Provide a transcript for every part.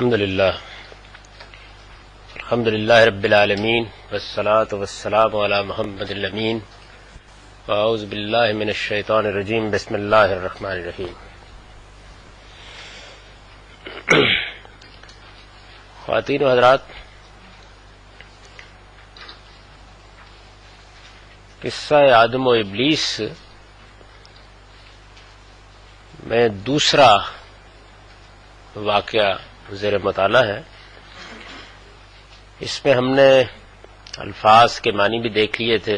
الحمد للہ رب العالمین والصلاة والسلام علی محمد الامین واعوذ باللہ من الشیطان الرجیم بسم اللہ الرحمن الرحیم. خواتین و حضرات، قصہ آدم و ابلیس میں دوسرا واقعہ زیر مطالعہ ہے. اس میں ہم نے الفاظ کے معنی بھی دیکھ لیے تھے،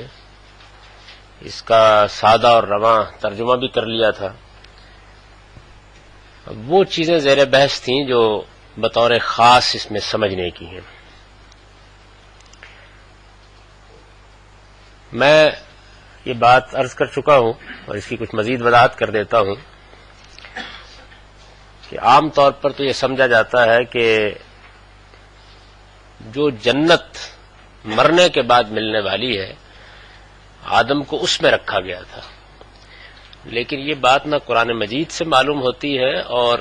اس کا سادہ اور رواں ترجمہ بھی کر لیا تھا. وہ چیزیں زیر بحث تھیں جو بطور خاص اس میں سمجھنے کی ہیں. میں یہ بات عرض کر چکا ہوں اور اس کی کچھ مزید وضاحت کر دیتا ہوں کہ عام طور پر تو یہ سمجھا جاتا ہے کہ جو جنت مرنے کے بعد ملنے والی ہے آدم کو اس میں رکھا گیا تھا، لیکن یہ بات نہ قرآن مجید سے معلوم ہوتی ہے اور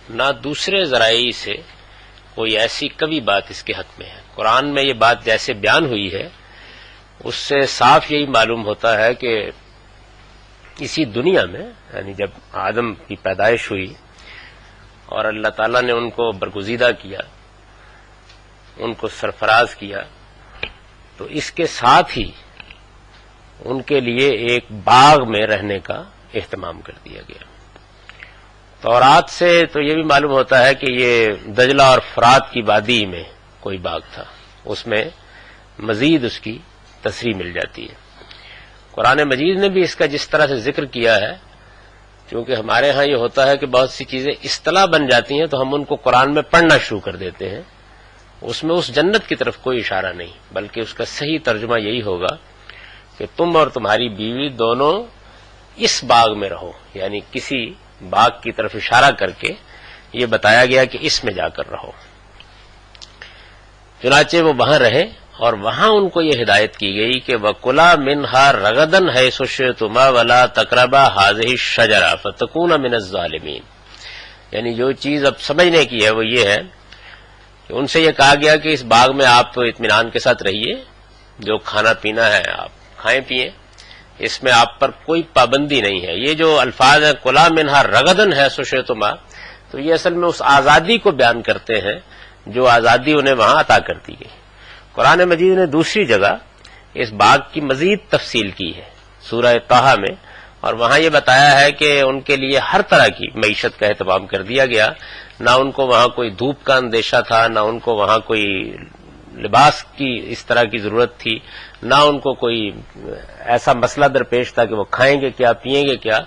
نہ دوسرے ذرائع سے کوئی ایسی کبھی بات اس کے حق میں ہے. قرآن میں یہ بات جیسے بیان ہوئی ہے اس سے صاف یہی معلوم ہوتا ہے کہ اسی دنیا میں، یعنی جب آدم کی پیدائش ہوئی اور اللہ تعالیٰ نے ان کو برگزیدہ کیا، ان کو سرفراز کیا، تو اس کے ساتھ ہی ان کے لیے ایک باغ میں رہنے کا اہتمام کر دیا گیا. تورات سے تو یہ بھی معلوم ہوتا ہے کہ یہ دجلہ اور فرات کی وادی میں کوئی باغ تھا، اس میں مزید اس کی تصریح مل جاتی ہے. قرآن مجید نے بھی اس کا جس طرح سے ذکر کیا ہے، کیونکہ ہمارے ہاں یہ ہوتا ہے کہ بہت سی چیزیں اصطلاح بن جاتی ہیں تو ہم ان کو قرآن میں پڑھنا شروع کر دیتے ہیں. اس میں اس جنت کی طرف کوئی اشارہ نہیں، بلکہ اس کا صحیح ترجمہ یہی ہوگا کہ تم اور تمہاری بیوی دونوں اس باغ میں رہو، یعنی کسی باغ کی طرف اشارہ کر کے یہ بتایا گیا کہ اس میں جا کر رہو. چنانچہ وہ وہاں رہے اور وہاں ان کو یہ ہدایت کی گئی کہ وَكُلَا مِنْهَا رَغَدًا حَيْثُ شِئْتُمَا وَلَا تَقْرَبَا هَٰذِهِ الشَّجَرَةَ فَتَكُونَا مِنَ الظَّالِمِينَ. یعنی جو چیز اب سمجھنے کی ہے وہ یہ ہے کہ ان سے یہ کہا گیا کہ اس باغ میں آپ اطمینان کے ساتھ رہیے، جو کھانا پینا ہے آپ کھائیں پیئیں، اس میں آپ پر کوئی پابندی نہیں ہے. یہ جو الفاظ ہیں کُلَا مِنْهَا رَغَدًا حَيْثُ شِئْتُمَا، تو یہ اصل میں اس آزادی کو بیان کرتے ہیں جو آزادی انہیں وہاں عطا کر دی گئی. قرآن مجید نے دوسری جگہ اس باغ کی مزید تفصیل کی ہے سورہ طٰہٰ میں، اور وہاں یہ بتایا ہے کہ ان کے لیے ہر طرح کی معیشت کا اہتمام کر دیا گیا. نہ ان کو وہاں کوئی دھوپ کا اندیشہ تھا، نہ ان کو وہاں کوئی لباس کی اس طرح کی ضرورت تھی، نہ ان کو کوئی ایسا مسئلہ درپیش تھا کہ وہ کھائیں گے کیا پیئیں گے کیا،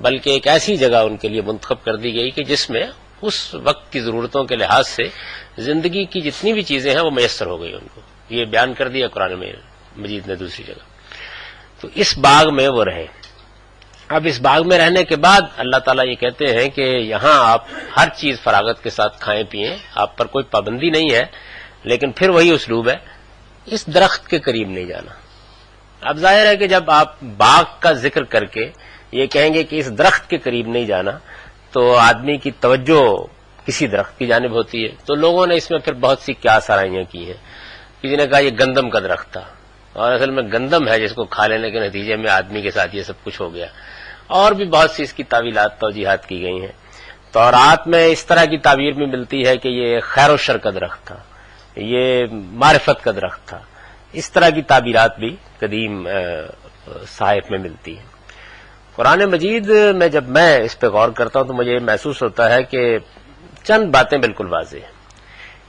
بلکہ ایک ایسی جگہ ان کے لیے منتخب کر دی گئی کہ جس میں اس وقت کی ضرورتوں کے لحاظ سے زندگی کی جتنی بھی چیزیں ہیں وہ میسر ہو گئی ان کو. یہ بیان کر دیا قرآن مجید نے دوسری جگہ. تو اس باغ میں وہ رہے. اب اس باغ میں رہنے کے بعد اللہ تعالیٰ یہ کہتے ہیں کہ یہاں آپ ہر چیز فراغت کے ساتھ کھائیں پیئیں، آپ پر کوئی پابندی نہیں ہے، لیکن پھر وہی اسلوب ہے، اس درخت کے قریب نہیں جانا. اب ظاہر ہے کہ جب آپ باغ کا ذکر کر کے یہ کہیں گے کہ اس درخت کے قریب نہیں جانا، تو آدمی کی توجہ کسی درخت کی جانب ہوتی ہے. تو لوگوں نے اس میں پھر بہت سی کیا سرائیاں کی ہیں. کسی نے کہا یہ گندم کا درخت تھا، اور اصل میں گندم ہے جس کو کھا لینے کے نتیجے میں آدمی کے ساتھ یہ سب کچھ ہو گیا. اور بھی بہت سی اس کی تعویلات توجیحات کی گئی ہیں. تورات میں اس طرح کی تعبیر بھی ملتی ہے کہ یہ خیر و شر کا درخت تھا، یہ معرفت کا درخت تھا. اس طرح کی تعبیرات بھی قدیم صحائف میں ملتی ہیں. قرآن مجید میں جب میں اس پہ غور کرتا ہوں تو مجھے محسوس ہوتا ہے کہ چند باتیں بالکل واضح ہیں.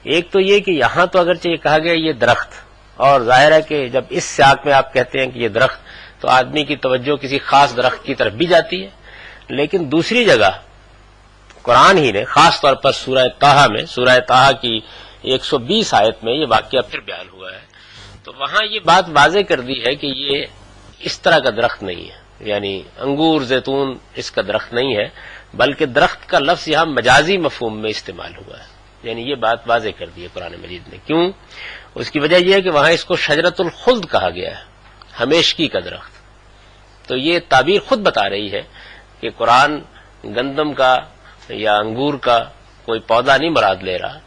ایک تو یہ کہ یہاں تو اگرچہ یہ کہا گیا یہ درخت، اور ظاہر ہے کہ جب اس سیاق میں آپ کہتے ہیں کہ یہ درخت تو آدمی کی توجہ کسی خاص درخت کی طرف بھی جاتی ہے. لیکن دوسری جگہ قرآن ہی نے خاص طور پر سورہ طٰہٰ میں، سورہ طٰہٰ کی 120 آیت میں یہ واقعہ پھر بیان ہوا ہے. تو وہاں یہ بات واضح کر دی ہے کہ یہ اس طرح کا درخت نہیں ہے، یعنی انگور زیتون اس کا درخت نہیں ہے، بلکہ درخت کا لفظ یہاں مجازی مفہوم میں استعمال ہوا ہے. یعنی یہ بات واضح کر دی ہے قرآن مجید نے. کیوں؟ اس کی وجہ یہ ہے کہ وہاں اس کو شجرۃ الخلد کہا گیا ہے، ہمیشگی کا درخت. تو یہ تعبیر خود بتا رہی ہے کہ قرآن گندم کا یا انگور کا کوئی پودا نہیں مراد لے رہا،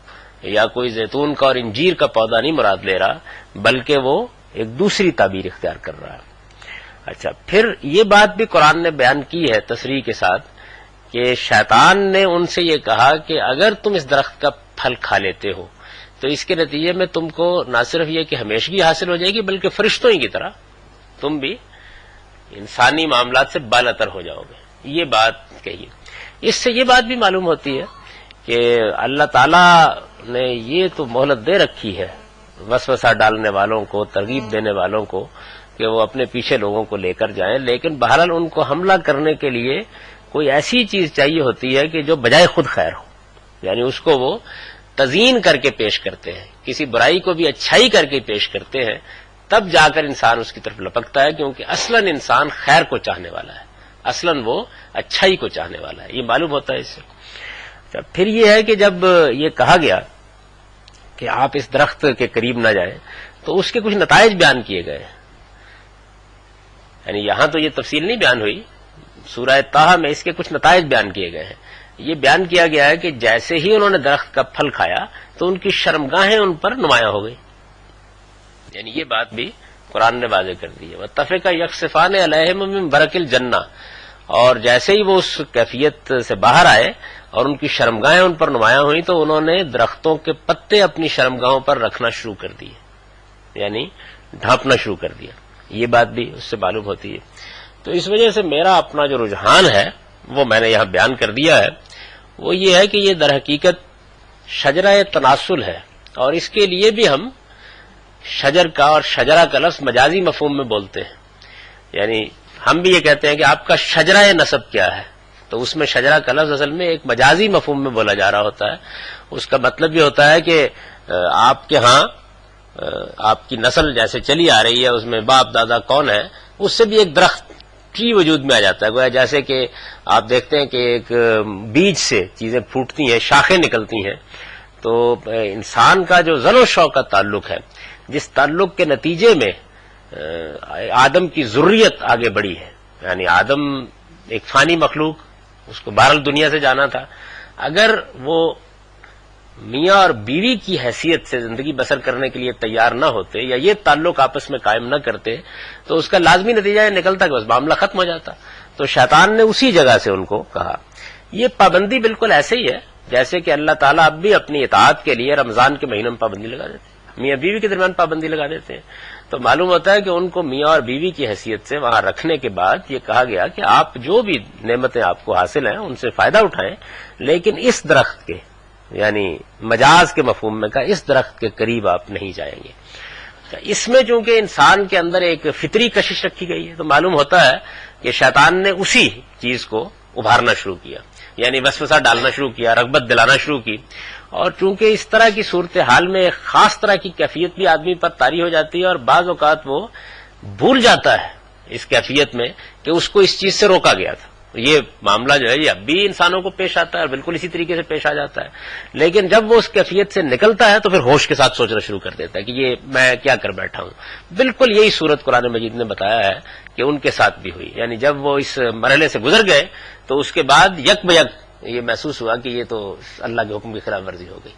یا کوئی زیتون کا اور انجیر کا پودا نہیں مراد لے رہا، بلکہ وہ ایک دوسری تعبیر اختیار کر رہا ہے۔ اچھا، پھر یہ بات بھی قرآن نے بیان کی ہے تصریح کے ساتھ کہ شیطان نے ان سے یہ کہا کہ اگر تم اس درخت کا پھل کھا لیتے ہو تو اس کے نتیجے میں تم کو نہ صرف یہ کہ ہمیشگی حاصل ہو جائے گی، بلکہ فرشتوں ہی کی طرح تم بھی انسانی معاملات سے بالاتر ہو جاؤ گے۔ یہ بات کہی۔ اس سے یہ بات بھی معلوم ہوتی ہے کہ اللہ تعالیٰ نے یہ تو مہلت دے رکھی ہے وسوسہ ڈالنے والوں کو، ترغیب دینے والوں کو، کہ وہ اپنے پیچھے لوگوں کو لے کر جائیں، لیکن بہرحال ان کو حملہ کرنے کے لیے کوئی ایسی چیز چاہیے ہوتی ہے کہ جو بجائے خود خیر ہو، یعنی اس کو وہ تزیین کر کے پیش کرتے ہیں، کسی برائی کو بھی اچھائی کر کے پیش کرتے ہیں، تب جا کر انسان اس کی طرف لپکتا ہے، کیونکہ اصلاً انسان خیر کو چاہنے والا ہے، اصلاً وہ اچھائی کو چاہنے والا ہے، یہ معلوم ہوتا ہے اس سے۔ پھر یہ ہے کہ جب یہ کہا گیا کہ آپ اس درخت کے قریب نہ جائیں تو اس کے کچھ نتائج بیان کیے گئے، یعنی یہاں تو یہ تفصیل نہیں بیان ہوئی، سورہ طٰہٰ میں اس کے کچھ نتائج بیان کیے گئے ہیں۔ یہ بیان کیا گیا ہے کہ جیسے ہی انہوں نے درخت کا پھل کھایا تو ان کی شرمگاہیں ان پر نمایاں ہو گئی، یعنی یہ بات بھی قرآن نے واضح کر دی ہے۔ وَاتَّفِقَ یَخْصِفَانِ عَلَیہِمْ مِن بَرَقِ الْجَنَّةِ، اور جیسے ہی وہ اس کیفیت سے باہر آئے اور ان کی شرمگاہیں ان پر نمایاں ہوئیں تو انہوں نے درختوں کے پتے اپنی شرمگاہوں پر رکھنا شروع کر دیے، یعنی ڈھانپنا شروع کر دیا۔ یہ بات بھی اس سے معلوم ہوتی ہے۔ تو اس وجہ سے میرا اپنا جو رجحان ہے وہ میں نے یہاں بیان کر دیا ہے، وہ یہ ہے کہ یہ در حقیقت شجرہ تناسل ہے، اور اس کے لیے بھی ہم شجر کا اور شجرہ کا لفظ مجازی مفہوم میں بولتے ہیں، یعنی ہم بھی یہ کہتے ہیں کہ آپ کا شجرہ نسب کیا ہے، تو اس میں شجرہ کا لفظ اصل میں ایک مجازی مفہوم میں بولا جا رہا ہوتا ہے۔ اس کا مطلب یہ ہوتا ہے کہ آپ کے ہاں آپ کی نسل جیسے چلی آ رہی ہے، اس میں باپ دادا کون ہے، اس سے بھی ایک درخت ٹری وجود میں آ جاتا ہے، گویا جیسے کہ آپ دیکھتے ہیں کہ ایک بیج سے چیزیں پھوٹتی ہیں، شاخیں نکلتی ہیں، تو انسان کا جو ذل و شوق کا تعلق ہے، جس تعلق کے نتیجے میں آدم کی ذریت آگے بڑھی ہے، یعنی آدم ایک فانی مخلوق، اس کو بہرحال دنیا سے جانا تھا، اگر وہ میاں اور بیوی کی حیثیت سے زندگی بسر کرنے کے لیے تیار نہ ہوتے یا یہ تعلق آپس میں قائم نہ کرتے تو اس کا لازمی نتیجہ یہ نکلتا کہ بس معاملہ ختم ہو جاتا۔ تو شیطان نے اسی جگہ سے ان کو کہا۔ یہ پابندی بالکل ایسے ہی ہے جیسے کہ اللہ تعالیٰ اب بھی اپنی اطاعت کے لیے رمضان کے مہینے میں پابندی لگا دیتے ہیں، میاں بیوی کے درمیان پابندی لگا دیتے ہیں، تو معلوم ہوتا ہے کہ ان کو میاں اور بیوی کی حیثیت سے وہاں رکھنے کے بعد یہ کہا گیا کہ آپ جو بھی نعمتیں آپ کو حاصل ہیں ان سے فائدہ اٹھائیں، لیکن اس درخت کے، یعنی مجاز کے مفہوم میں کہا، اس درخت کے قریب آپ نہیں جائیں گے۔ اس میں چونکہ انسان کے اندر ایک فطری کشش رکھی گئی ہے، تو معلوم ہوتا ہے کہ شیطان نے اسی چیز کو ابھارنا شروع کیا، یعنی وسوسہ ڈالنا شروع کیا، رغبت دلانا شروع کی، اور چونکہ اس طرح کی صورتحال میں ایک خاص طرح کی کیفیت بھی آدمی پر طاری ہو جاتی ہے، اور بعض اوقات وہ بھول جاتا ہے اس کیفیت میں کہ اس کو اس چیز سے روکا گیا تھا۔ یہ معاملہ جو ہے یہ اب بھی انسانوں کو پیش آتا ہے اور بالکل اسی طریقے سے پیش آ جاتا ہے، لیکن جب وہ اس کیفیت سے نکلتا ہے تو پھر ہوش کے ساتھ سوچنا شروع کر دیتا ہے کہ یہ میں کیا کر بیٹھا ہوں۔ بالکل یہی صورت قرآن مجید نے بتایا ہے کہ ان کے ساتھ بھی ہوئی، یعنی جب وہ اس مرحلے سے گزر گئے تو اس کے بعد یک بیک یہ محسوس ہوا کہ یہ تو اللہ کے حکم کی خلاف ورزی ہو گئی،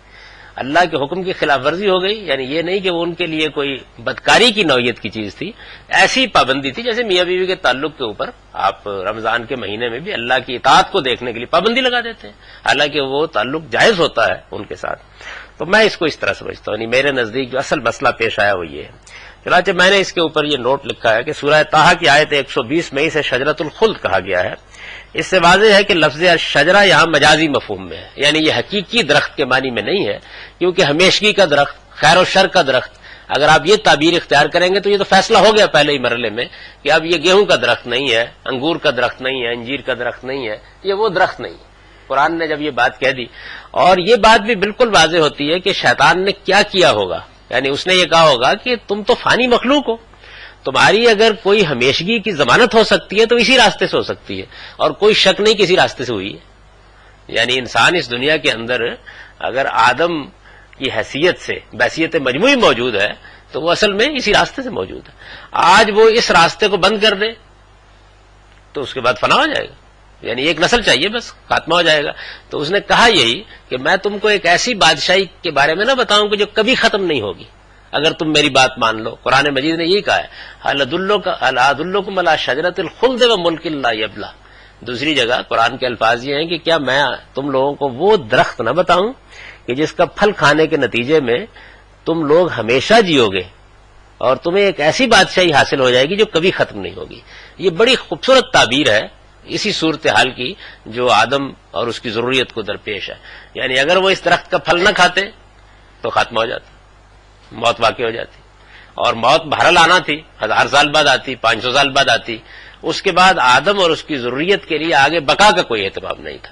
اللہ کے حکم کی خلاف ورزی ہو گئی، یعنی یہ نہیں کہ وہ ان کے لیے کوئی بدکاری کی نوعیت کی چیز تھی، ایسی پابندی تھی جیسے میاں بیوی کے تعلق کے اوپر آپ رمضان کے مہینے میں بھی اللہ کی اطاعت کو دیکھنے کے لیے پابندی لگا دیتے ہیں، حالانکہ وہ تعلق جائز ہوتا ہے ان کے ساتھ۔ تو میں اس کو اس طرح سمجھتا ہوں، یعنی میرے نزدیک جو اصل مسئلہ پیش آیا وہ یہ ہے۔ چنانچہ میں نے اس کے اوپر یہ نوٹ لکھا ہے کہ سورہ طٰہٰ کی آیت 120 میں اسے شجرۃ الخلد کہا گیا ہے۔ اس سے واضح ہے کہ لفظ شجرہ یہاں مجازی مفہوم میں ہے، یعنی یہ حقیقی درخت کے معنی میں نہیں ہے، کیونکہ ہمیشگی کا درخت، خیر و شر کا درخت، اگر آپ یہ تعبیر اختیار کریں گے تو یہ تو فیصلہ ہو گیا پہلے ہی مرحلے میں کہ اب یہ گیہوں کا درخت نہیں ہے، انگور کا درخت نہیں ہے، انجیر کا درخت نہیں ہے، یہ وہ درخت نہیں ہے۔ قرآن نے جب یہ بات کہہ دی، اور یہ بات بھی بالکل واضح ہوتی ہے کہ شیطان نے کیا کیا ہوگا، یعنی اس نے یہ کہا ہوگا کہ تم تو فانی مخلوق ہو، تمہاری اگر کوئی ہمیشگی کی ضمانت ہو سکتی ہے تو اسی راستے سے ہو سکتی ہے، اور کوئی شک نہیں کسی راستے سے ہوئی ہے۔ یعنی انسان اس دنیا کے اندر اگر آدم کی حیثیت سے بحیثیت مجموعی موجود ہے تو وہ اصل میں اسی راستے سے موجود ہے۔ آج وہ اس راستے کو بند کر دے تو اس کے بعد فنا ہو جائے گا، یعنی ایک نسل چاہیے بس، خاتمہ ہو جائے گا. تو اس نے کہا یہی کہ میں تم کو ایک ایسی بادشاہی کے بارے میں نہ بتاؤں کہ جو کبھی ختم نہیں ہوگی اگر تم میری بات مان لو. قرآن مجید نے یہی کہا ہے هل ادلکم علی شجرۃ الخلد وملک لا یبلی. دوسری جگہ قرآن کے الفاظ یہ ہیں کہ کیا میں تم لوگوں کو وہ درخت نہ بتاؤں کہ جس کا پھل کھانے کے نتیجے میں تم لوگ ہمیشہ جیو گے اور تمہیں ایک ایسی بادشاہی حاصل ہو جائے گی جو کبھی ختم نہیں ہوگی. یہ بڑی خوبصورت تعبیر ہے اسی صورتحال کی جو آدم اور اس کی ضروریت کو درپیش ہے. یعنی اگر وہ اس درخت کا پھل نہ کھاتے تو خاتمہ ہو جاتا، موت واقع ہو جاتی. اور موت بہرحال آنا تھی، 1000 سال بعد آتی، 500 سال بعد آتی. اس کے بعد آدم اور اس کی ضروریت کے لیے آگے بقا کا کوئی اہتمام نہیں تھا.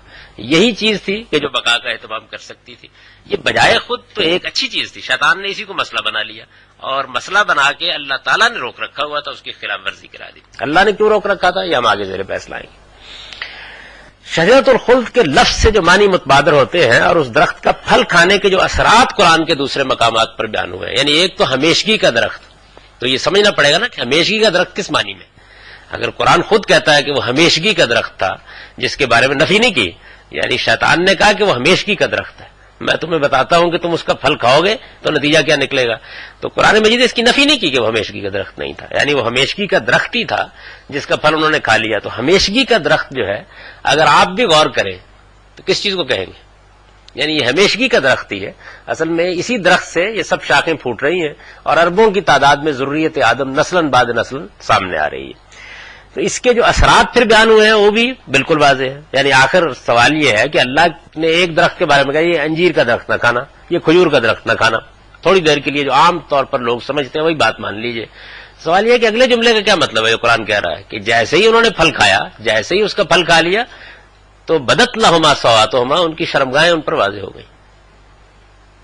یہی چیز تھی کہ جو بقا کا اہتمام کر سکتی تھی. یہ بجائے خود تو ایک اچھی چیز تھی، شیطان نے اسی کو مسئلہ بنا لیا اور مسئلہ بنا کے اللہ تعالیٰ نے روک رکھا ہوا تھا، اس کی خلاف ورزی کرا دی. اللہ نے کیوں روک رکھا تھا یہ ہم آگے زیر بحث لائیں گے. شجرۃ الخلد کے لفظ سے جو معنی متبادر ہوتے ہیں اور اس درخت کا پھل کھانے کے جو اثرات قرآن کے دوسرے مقامات پر بیان ہوئے ہیں، یعنی ایک تو ہمیشگی کا درخت. تو یہ سمجھنا پڑے گا نا کہ ہمیشگی کا درخت کس معنی میں. اگر قرآن خود کہتا ہے کہ وہ ہمیشگی کا درخت تھا جس کے بارے میں نفی نہیں کی، یعنی شیطان نے کہا کہ وہ ہمیشگی کا درخت ہے، میں تمہیں بتاتا ہوں کہ تم اس کا پھل کھاؤ گے تو نتیجہ کیا نکلے گا. تو قرآن مجید نے اس کی نفی نہیں کی کہ وہ ہمیشگی کا درخت نہیں تھا، یعنی وہ ہمیشگی کا درخت ہی تھا جس کا پھل انہوں نے کھا لیا. تو ہمیشگی کا درخت جو ہے اگر آپ بھی غور کریں تو کس چیز کو کہیں گے؟ یعنی یہ ہمیشگی کا درخت ہی ہے. اصل میں اسی درخت سے یہ سب شاخیں پھوٹ رہی ہیں اور اربوں کی تعداد میں ضروریت آدم نسلاً بعد نسل سامنے آ رہی ہے. تو اس کے جو اثرات پھر بیان ہوئے ہیں وہ بھی بالکل واضح ہے. یعنی آخر سوال یہ ہے کہ اللہ نے ایک درخت کے بارے میں کہا یہ انجیر کا درخت نہ کھانا، یہ کھجور کا درخت نہ کھانا. تھوڑی دیر کے لیے جو عام طور پر لوگ سمجھتے ہیں وہی بات مان لیجئے. سوال یہ ہے کہ اگلے جملے کا کیا مطلب ہے جو قرآن کہہ رہا ہے کہ جیسے ہی انہوں نے پھل کھایا، جیسے ہی اس کا پھل کھا لیا تو بدت لہما سواتہما، ان کی شرمگاہیں ان پر واضح ہو گئی.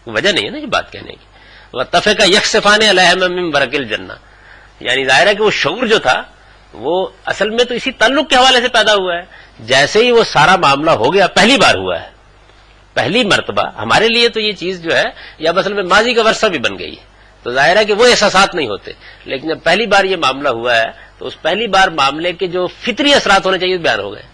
وجہ نہیں ہے نا یہ بات کہنے کی. واتفقا یخصفان علیہما من ورق الجنہ، یعنی ظاہر ہے کہ وہ شعور جو تھا وہ اصل میں تو اسی تعلق کے حوالے سے پیدا ہوا ہے. جیسے ہی وہ سارا معاملہ ہو گیا، پہلی بار ہوا ہے، پہلی مرتبہ. ہمارے لیے تو یہ چیز جو ہے یہ اب اصل میں ماضی کا ورثہ بھی بن گئی ہے. تو ظاہر ہے کہ وہ احساسات نہیں ہوتے، لیکن جب پہلی بار یہ معاملہ ہوا ہے تو اس پہلی بار معاملے کے جو فطری اثرات ہونے چاہیے بیان ہو گئے.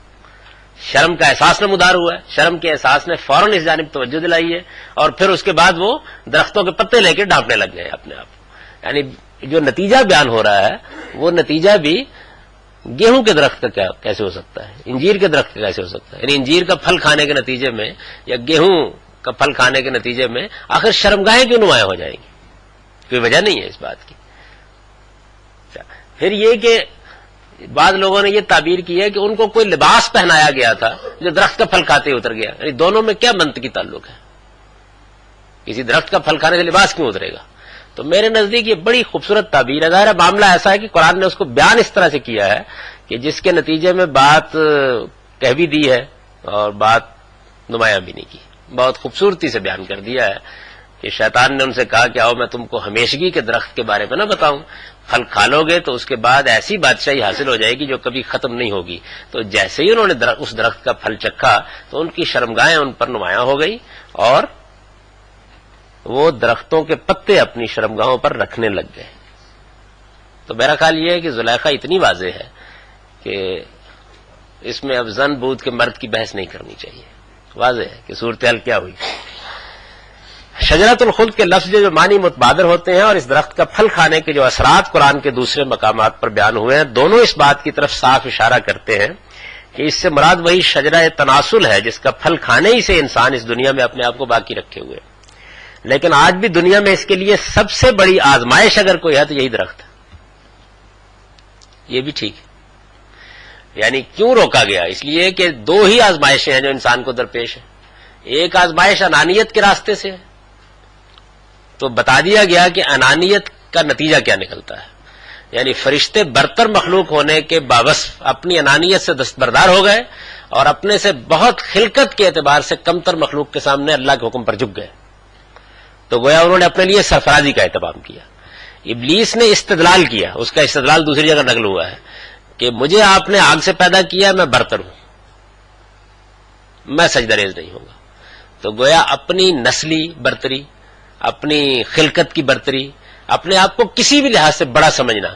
شرم کا احساس نمودار ہوا ہے، شرم کے احساس نے فوراً اس جانب توجہ دلائی ہے اور پھر اس کے بعد وہ درختوں کے پتے لے کے ڈھانپنے لگ گئے اپنے آپ. یعنی جو نتیجہ بیان ہو رہا ہے وہ نتیجہ بھی گیہوں کے درخت کا کیسے ہو سکتا ہے، انجیر کے درخت کا کیسے ہو سکتا ہے. یعنی انجیر کا پھل کھانے کے نتیجے میں یا گیہوں کا پھل کھانے کے نتیجے میں آخر شرمگاہیں کیوں نمایاں ہو جائیں گی؟ کوئی وجہ نہیں ہے اس بات کی. پھر یہ کہ بعض لوگوں نے یہ تعبیر کی ہے کہ ان کو کوئی لباس پہنایا گیا تھا جو درخت کا پھل کھاتے اتر گیا. یعنی دونوں میں کیا منطقی تعلق ہے؟ کسی درخت کا پھل کھانے سے لباس کیوں اترے گا؟ تو میرے نزدیک یہ بڑی خوبصورت تعبیر ہے. ظاہر معاملہ ایسا ہے کہ قرآن نے اس کو بیان اس طرح سے کیا ہے کہ جس کے نتیجے میں بات کہہ بھی دی ہے اور بات نمایاں بھی نہیں کی. بہت خوبصورتی سے بیان کر دیا ہے کہ شیطان نے ان سے کہا کہ آؤ میں تم کو ہمیشگی کے درخت کے بارے میں نہ بتاؤں، پھل کھا لو گے تو اس کے بعد ایسی بادشاہی حاصل ہو جائے گی جو کبھی ختم نہیں ہوگی. تو جیسے ہی انہوں نے اس درخت کا پھل چکھا تو ان کی شرمگاہیں ان پر نمایاں ہو گئی اور وہ درختوں کے پتے اپنی شرمگاہوں پر رکھنے لگ گئے. تو میرا خیال یہ ہے کہ زلیخا اتنی واضح ہے کہ اس میں اب زن بود کے مرد کی بحث نہیں کرنی چاہیے. واضح ہے کہ صورتحال کیا ہوئی. شجرۃ الخلد کے لفظ جو معنی متبادر ہوتے ہیں اور اس درخت کا پھل کھانے کے جو اثرات قرآن کے دوسرے مقامات پر بیان ہوئے ہیں، دونوں اس بات کی طرف صاف اشارہ کرتے ہیں کہ اس سے مراد وہی شجرہ تناسل ہے جس کا پھل کھانے ہی سے انسان اس دنیا میں اپنے آپ کو باقی رکھے ہوئے. لیکن آج بھی دنیا میں اس کے لیے سب سے بڑی آزمائش اگر کوئی ہے تو یہی درخت ہے. یہ بھی ٹھیک ہے. یعنی کیوں روکا گیا؟ اس لیے کہ دو ہی آزمائشیں ہیں جو انسان کو درپیش ہیں. ایک آزمائش انانیت کے راستے سے ہے، تو بتا دیا گیا کہ انانیت کا نتیجہ کیا نکلتا ہے. یعنی فرشتے برتر مخلوق ہونے کے باوصف اپنی انانیت سے دستبردار ہو گئے اور اپنے سے بہت خلقت کے اعتبار سے کمتر مخلوق کے سامنے اللہ کے حکم پر جھک گئے. تو گویا انہوں نے اپنے لیے سرفرازی کا اہتمام کیا. ابلیس نے استدلال کیا، اس کا استدلال دوسری جگہ نقل ہوا ہے کہ مجھے آپ نے آگ سے پیدا کیا، میں برتر ہوں، میں سجدریز نہیں ہوں گا. تو گویا اپنی نسلی برتری، اپنی خلقت کی برتری، اپنے آپ کو کسی بھی لحاظ سے بڑا سمجھنا،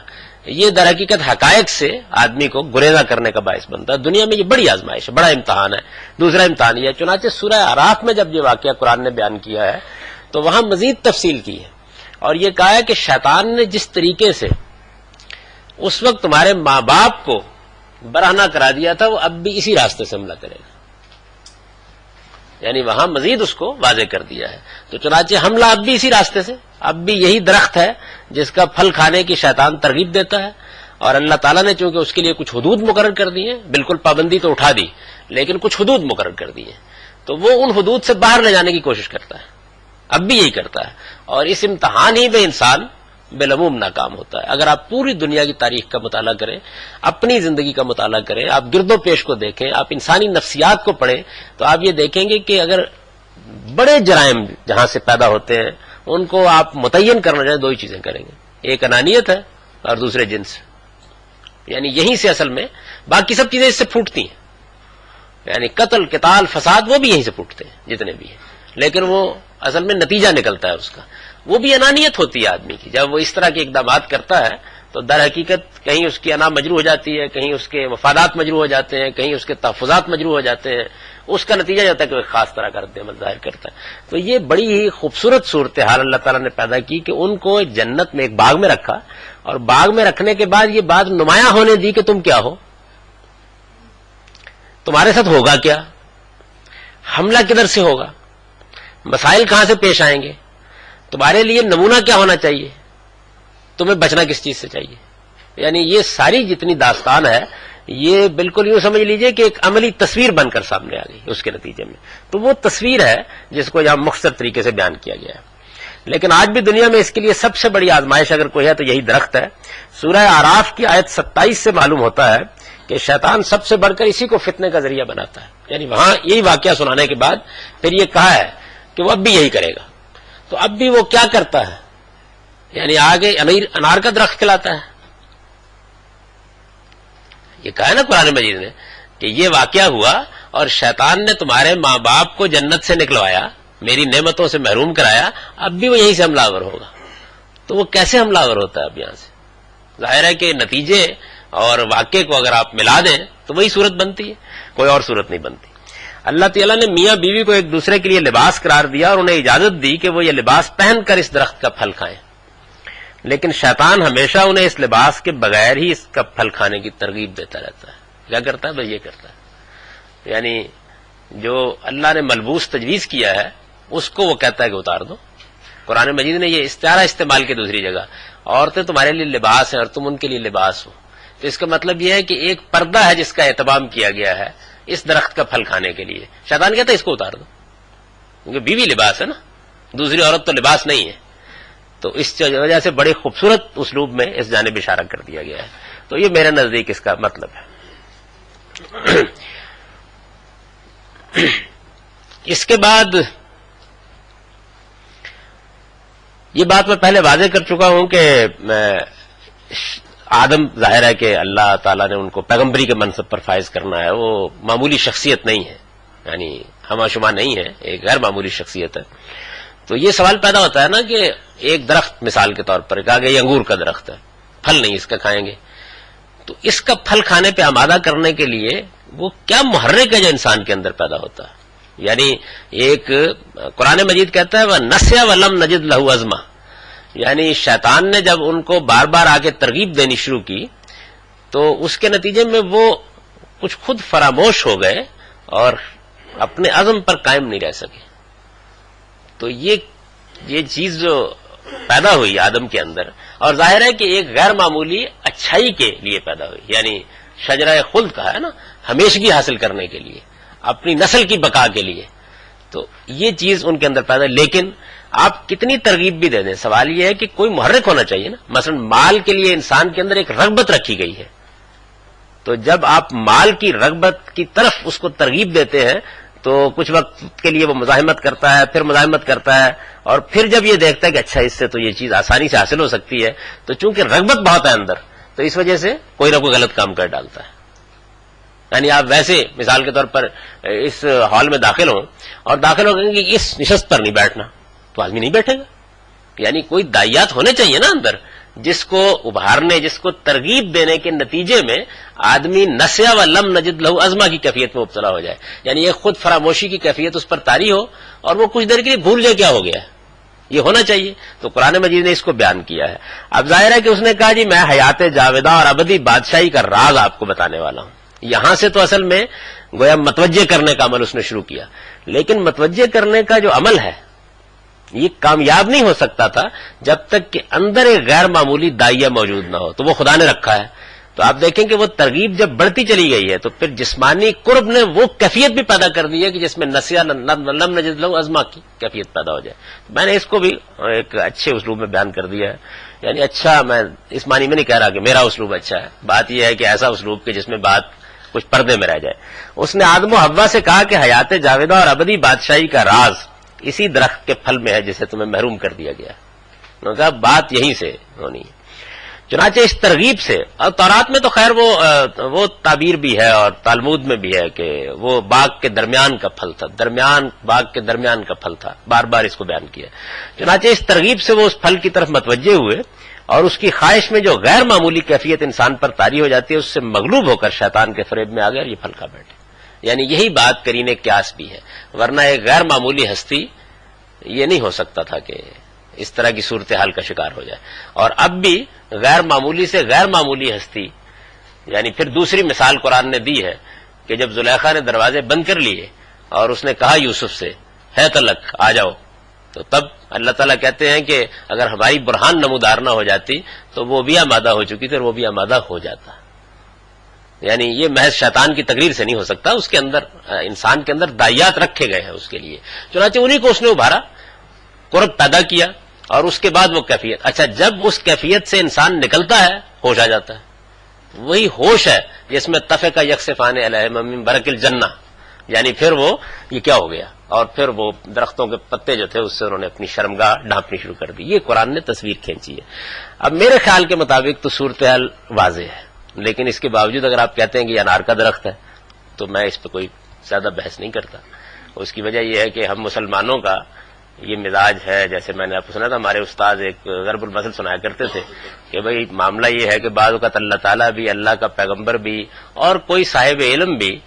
یہ در حقیقت حقائق سے آدمی کو گریزہ کرنے کا باعث بنتا ہے. دنیا میں یہ بڑی آزمائش ہے, بڑا امتحان ہے. دوسرا امتحان یہ ہے, چنانچہ سورہ اعراف میں جب یہ واقعہ قرآن نے بیان کیا ہے تو وہاں مزید تفصیل کی ہے اور یہ کہا ہے کہ شیطان نے جس طریقے سے اس وقت تمہارے ماں باپ کو برہنہ کرا دیا تھا وہ اب بھی اسی راستے سے حملہ کرے گا. یعنی وہاں مزید اس کو واضح کر دیا ہے. تو چنانچہ حملہ اب بھی اسی راستے سے, اب بھی یہی درخت ہے جس کا پھل کھانے کی شیطان ترغیب دیتا ہے. اور اللہ تعالیٰ نے چونکہ اس کے لیے کچھ حدود مقرر کر دی ہیں, بالکل پابندی تو اٹھا دی لیکن کچھ حدود مقرر کر دی ہیں, تو وہ ان حدود سے باہر لے جانے کی کوشش کرتا ہے, اب بھی یہی کرتا ہے. اور اس امتحان ہی میں انسان بالعموم ناکام ہوتا ہے. اگر آپ پوری دنیا کی تاریخ کا مطالعہ کریں, اپنی زندگی کا مطالعہ کریں, آپ گرد و پیش کو دیکھیں, آپ انسانی نفسیات کو پڑھیں, تو آپ یہ دیکھیں گے کہ اگر بڑے جرائم جہاں سے پیدا ہوتے ہیں ان کو آپ متعین کرنا چاہیں دو ہی چیزیں کریں گے, ایک انانیت ہے اور دوسرے جنس. یعنی یہیں سے اصل میں باقی سب چیزیں اس سے پھوٹتی ہیں. یعنی قتل, قتال, فساد وہ بھی یہیں سے پھوٹتے ہیں جتنے بھی ہیں, لیکن وہ اصل میں نتیجہ نکلتا ہے اس کا, وہ بھی انانیت ہوتی ہے آدمی کی. جب وہ اس طرح کے اقدامات کرتا ہے تو در حقیقت کہیں اس کی انا مجروح ہو جاتی ہے, کہیں اس کے مفادات مجروح ہو جاتے ہیں, کہیں اس کے تحفظات مجروح ہو جاتے ہیں. اس کا نتیجہ یہ ہوتا ہے کہ وہ ایک خاص طرح کا رد عمل ظاہر کرتا ہے. تو یہ بڑی ہی خوبصورت صورتحال اللہ تعالیٰ نے پیدا کی کہ ان کو جنت میں ایک باغ میں رکھا, اور باغ میں رکھنے کے بعد یہ بات نمایاں ہونے دی کہ تم کیا ہو, تمہارے ساتھ ہوگا کیا, حملہ کدھر سے ہوگا, مسائل کہاں سے پیش آئیں گے, تمہارے لیے نمونہ کیا ہونا چاہیے, تمہیں بچنا کس چیز سے چاہیے. یعنی یہ ساری جتنی داستان ہے یہ بالکل یوں سمجھ لیجئے کہ ایک عملی تصویر بن کر سامنے آ گئی اس کے نتیجے میں. تو وہ تصویر ہے جس کو یہاں مختصر طریقے سے بیان کیا گیا ہے. لیکن آج بھی دنیا میں اس کے لیے سب سے بڑی آزمائش اگر کوئی ہے تو یہی درخت ہے. سورہ اعراف کی آیت 27 سے معلوم ہوتا ہے کہ شیطان سب سے بڑھ کر اسی کو فتنے کا ذریعہ بناتا ہے. یعنی وہاں یہی واقعہ سنانے کے بعد پھر یہ کہا ہے کہ وہ اب بھی یہی کرے گا. تو اب بھی وہ کیا کرتا ہے, یعنی آگے انار کا درخت کھلاتا ہے. یہ کہا ہے نا قرآن مجید نے کہ یہ واقعہ ہوا اور شیطان نے تمہارے ماں باپ کو جنت سے نکلوایا, میری نعمتوں سے محروم کرایا, اب بھی وہ یہیں سے حملہ آور ہوگا. تو وہ کیسے حملہ آور ہوتا ہے اب یہاں سے؟ ظاہر ہے کہ نتیجے اور واقعے کو اگر آپ ملا دیں تو وہی صورت بنتی ہے, کوئی اور صورت نہیں بنتی. اللہ تعالیٰ نے میاں بیوی کو ایک دوسرے کے لیے لباس قرار دیا اور انہیں اجازت دی کہ وہ یہ لباس پہن کر اس درخت کا پھل کھائیں, لیکن شیطان ہمیشہ انہیں اس لباس کے بغیر ہی اس کا پھل کھانے کی ترغیب دیتا رہتا ہے. کیا کرتا ہے بھائی, یہ کرتا ہے. یعنی جو اللہ نے ملبوس تجویز کیا ہے اس کو وہ کہتا ہے کہ اتار دو. قرآن مجید نے یہ استعارہ استعمال کی دوسری جگہ, عورتیں تمہارے لیے لباس ہیں اور تم ان کے لیے لباس ہو. تو اس کا مطلب یہ ہے کہ ایک پردہ ہے جس کا اہتمام کیا گیا ہے اس درخت کا پھل کھانے کے لیے. شیطان کہتا ہے اس کو اتار دو, کیونکہ بیوی لباس ہے نا, دوسری عورت تو لباس نہیں ہے. تو اس وجہ سے بڑے خوبصورت اسلوب میں اس جانب اشارہ کر دیا گیا ہے. تو یہ میرے نزدیک اس کا مطلب ہے. اس کے بعد یہ بات میں پہلے واضح کر چکا ہوں کہ آدم ظاہر ہے کہ اللہ تعالیٰ نے ان کو پیغمبری کے منصب پر فائز کرنا ہے, وہ معمولی شخصیت نہیں ہے, یعنی ہمہ شمار نہیں ہے, ایک غیر معمولی شخصیت ہے. تو یہ سوال پیدا ہوتا ہے نا کہ ایک درخت مثال کے طور پر کہا گیا یہ انگور کا درخت ہے, پھل نہیں اس کا کھائیں گے, تو اس کا پھل کھانے پہ آمادہ کرنے کے لیے وہ کیا محرک ہے جو انسان کے اندر پیدا ہوتا ہے. یعنی ایک قرآن مجید کہتا ہے وہ نسیا ولم نجد لہو عزما, یعنی شیطان نے جب ان کو بار بار آگے ترغیب دینی شروع کی تو اس کے نتیجے میں وہ کچھ خود فراموش ہو گئے اور اپنے عزم پر قائم نہیں رہ سکے. تو یہ چیز جو پیدا ہوئی آدم کے اندر, اور ظاہر ہے کہ ایک غیر معمولی اچھائی کے لیے پیدا ہوئی, یعنی شجرہ خلد کہا ہے نا, ہمیشگی حاصل کرنے کے لیے, اپنی نسل کی بقا کے لیے. تو یہ چیز ان کے اندر پیدا, لیکن آپ کتنی ترغیب بھی دے دیں, سوال یہ ہے کہ کوئی محرک ہونا چاہیے نا. مثلا مال کے لیے انسان کے اندر ایک رغبت رکھی گئی ہے, تو جب آپ مال کی رغبت کی طرف اس کو ترغیب دیتے ہیں تو کچھ وقت کے لیے وہ مزاحمت کرتا ہے, پھر مزاحمت کرتا ہے, اور پھر جب یہ دیکھتا ہے کہ اچھا اس سے تو یہ چیز آسانی سے حاصل ہو سکتی ہے, تو چونکہ رغبت بہت ہے اندر تو اس وجہ سے کوئی نہ کوئی غلط کام کر ڈالتا ہے. یعنی آپ ویسے مثال کے طور پر اس ہال میں داخل ہوں اور داخل ہو گئے کہ اس نشست پر نہیں بیٹھنا, تو آدمی نہیں بیٹھے گا. یعنی کوئی دائیات ہونے چاہیے نا اندر جس کو ابھارنے، جس کو ترغیب دینے کے نتیجے میں آدمی نسیا و لم نجد لہو عزما کی کیفیت میں مبتلا ہو جائے، یعنی ایک خود فراموشی کی کیفیت اس پر طاری ہو اور وہ کچھ دیر کے لیے بھول جائے کیا ہو گیا ہے. یہ ہونا چاہیے. تو قرآن مجید نے اس کو بیان کیا ہے. اب ظاہر ہے کہ اس نے کہا جی میں حیات جاویدہ اور ابدی بادشاہی کا راز آپ کو بتانے والا ہوں. یہاں سے تو اصل میں گویا متوجہ کرنے کا عمل اس نے شروع کیا، لیکن متوجہ کرنے کا جو عمل ہے یہ کامیاب نہیں ہو سکتا تھا جب تک کہ اندر ایک غیر معمولی داعیہ موجود نہ ہو. تو وہ خدا نے رکھا ہے. تو آپ دیکھیں کہ وہ ترغیب جب بڑھتی چلی گئی ہے تو پھر جسمانی قرب نے وہ کیفیت بھی پیدا کر دی ہے کہ جس میں نسیہ لم نجد لہو عزما کی کیفیت پیدا ہو جائے. میں نے اس کو بھی ایک اچھے اسلوب میں بیان کر دیا ہے. یعنی اچھا، میں اس معنی میں نہیں کہہ رہا کہ میرا اسلوب اچھا ہے، بات یہ ہے کہ ایسا اسلوب کہ جس میں بات کچھ پردے میں رہ جائے. اس نے آدم و حوا سے کہا کہ حیات جاویدہ اور ابدی بادشاہی کا راز اسی درخت کے پھل میں ہے جسے تمہیں محروم کر دیا گیا. انہوں نے کہا بات یہیں سے ہونی ہے. چنانچہ اس ترغیب سے، اور تورات میں تو خیر وہ تعبیر بھی ہے اور تالمود میں بھی ہے کہ وہ باغ کے درمیان کا پھل تھا، باغ کے درمیان کا پھل تھا، بار بار اس کو بیان کیا. چنانچہ اس ترغیب سے وہ اس پھل کی طرف متوجہ ہوئے اور اس کی خواہش میں جو غیر معمولی کیفیت انسان پر طاری ہو جاتی ہے اس سے مغلوب ہو کر شیطان کے فریب میں آ گئے اور یہ پھل کھا بیٹھے. یعنی یہی بات کرینِ قیاس بھی ہے، ورنہ ایک غیر معمولی ہستی یہ نہیں ہو سکتا تھا کہ اس طرح کی صورتحال کا شکار ہو جائے. اور اب بھی غیر معمولی سے غیر معمولی ہستی، یعنی پھر دوسری مثال قرآن نے دی ہے کہ جب زلیخا نے دروازے بند کر لیے اور اس نے کہا یوسف سے ہے تلک آ جاؤ، تو تب اللہ تعالیٰ کہتے ہیں کہ اگر ہماری برہان نمودار نہ ہو جاتی تو وہ بھی آمادہ ہو چکی تھی اور وہ بھی آمادہ ہو جاتا. یعنی یہ محض شیطان کی تقریر سے نہیں ہو سکتا، اس کے اندر انسان کے اندر دائیات رکھے گئے ہیں اس کے لیے. چنانچہ انہی کو اس نے ابھارا، قرب پیدا کیا اور اس کے بعد وہ کیفیت. اچھا، جب اس کیفیت سے انسان نکلتا ہے ہوش آ جاتا ہے. وہی ہوش ہے جس میں تفقہ یکسفان علیہم من برق الجنہ، یعنی پھر وہ یہ کیا ہو گیا، اور پھر وہ درختوں کے پتے جو تھے اس سے انہوں نے اپنی شرمگاہ ڈھانپنی شروع کر دی. یہ قرآن نے تصویر کھینچی ہے. اب میرے خیال کے مطابق تو صورتحال واضح ہے، لیکن اس کے باوجود اگر آپ کہتے ہیں کہ یہ انار کا درخت ہے تو میں اس پہ کوئی زیادہ بحث نہیں کرتا. اس کی وجہ یہ ہے کہ ہم مسلمانوں کا یہ مزاج ہے، جیسے میں نے آپ کو سنا تھا، ہمارے استاد ایک ضرب المثل سنایا کرتے تھے کہ بھئی معاملہ یہ ہے کہ بعض اوقات اللہ تعالیٰ بھی، اللہ کا پیغمبر بھی اور کوئی صاحب علم بھی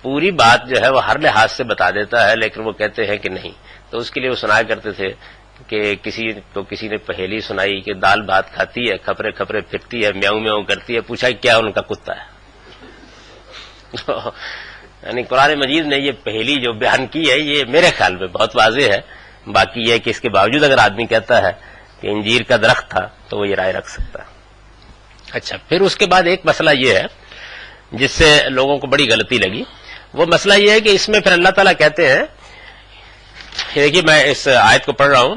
پوری بات جو ہے وہ ہر لحاظ سے بتا دیتا ہے، لیکن وہ کہتے ہیں کہ نہیں. تو اس کے لیے وہ سنایا کرتے تھے کہ کسی نے پہیلی سنائی کہ دال بھات کھاتی ہے، کھپرے کھپرے پھرتی ہے، میاؤں میاؤں کرتی ہے، پوچھا کیا ان کا کتا ہے. یعنی قرآن مجید نے یہ پہیلی جو بیان کی ہے یہ میرے خیال میں بہت واضح ہے. باقی یہ کہ اس کے باوجود اگر آدمی کہتا ہے کہ انجیر کا درخت تھا تو وہ یہ رائے رکھ سکتا ہے. اچھا، پھر اس کے بعد ایک مسئلہ یہ ہے جس سے لوگوں کو بڑی غلطی لگی. وہ مسئلہ یہ ہے کہ اس میں پھر اللہ تعالیٰ کہتے ہیں، دیکھیے میں اس آیت کو پڑھ رہا ہوں،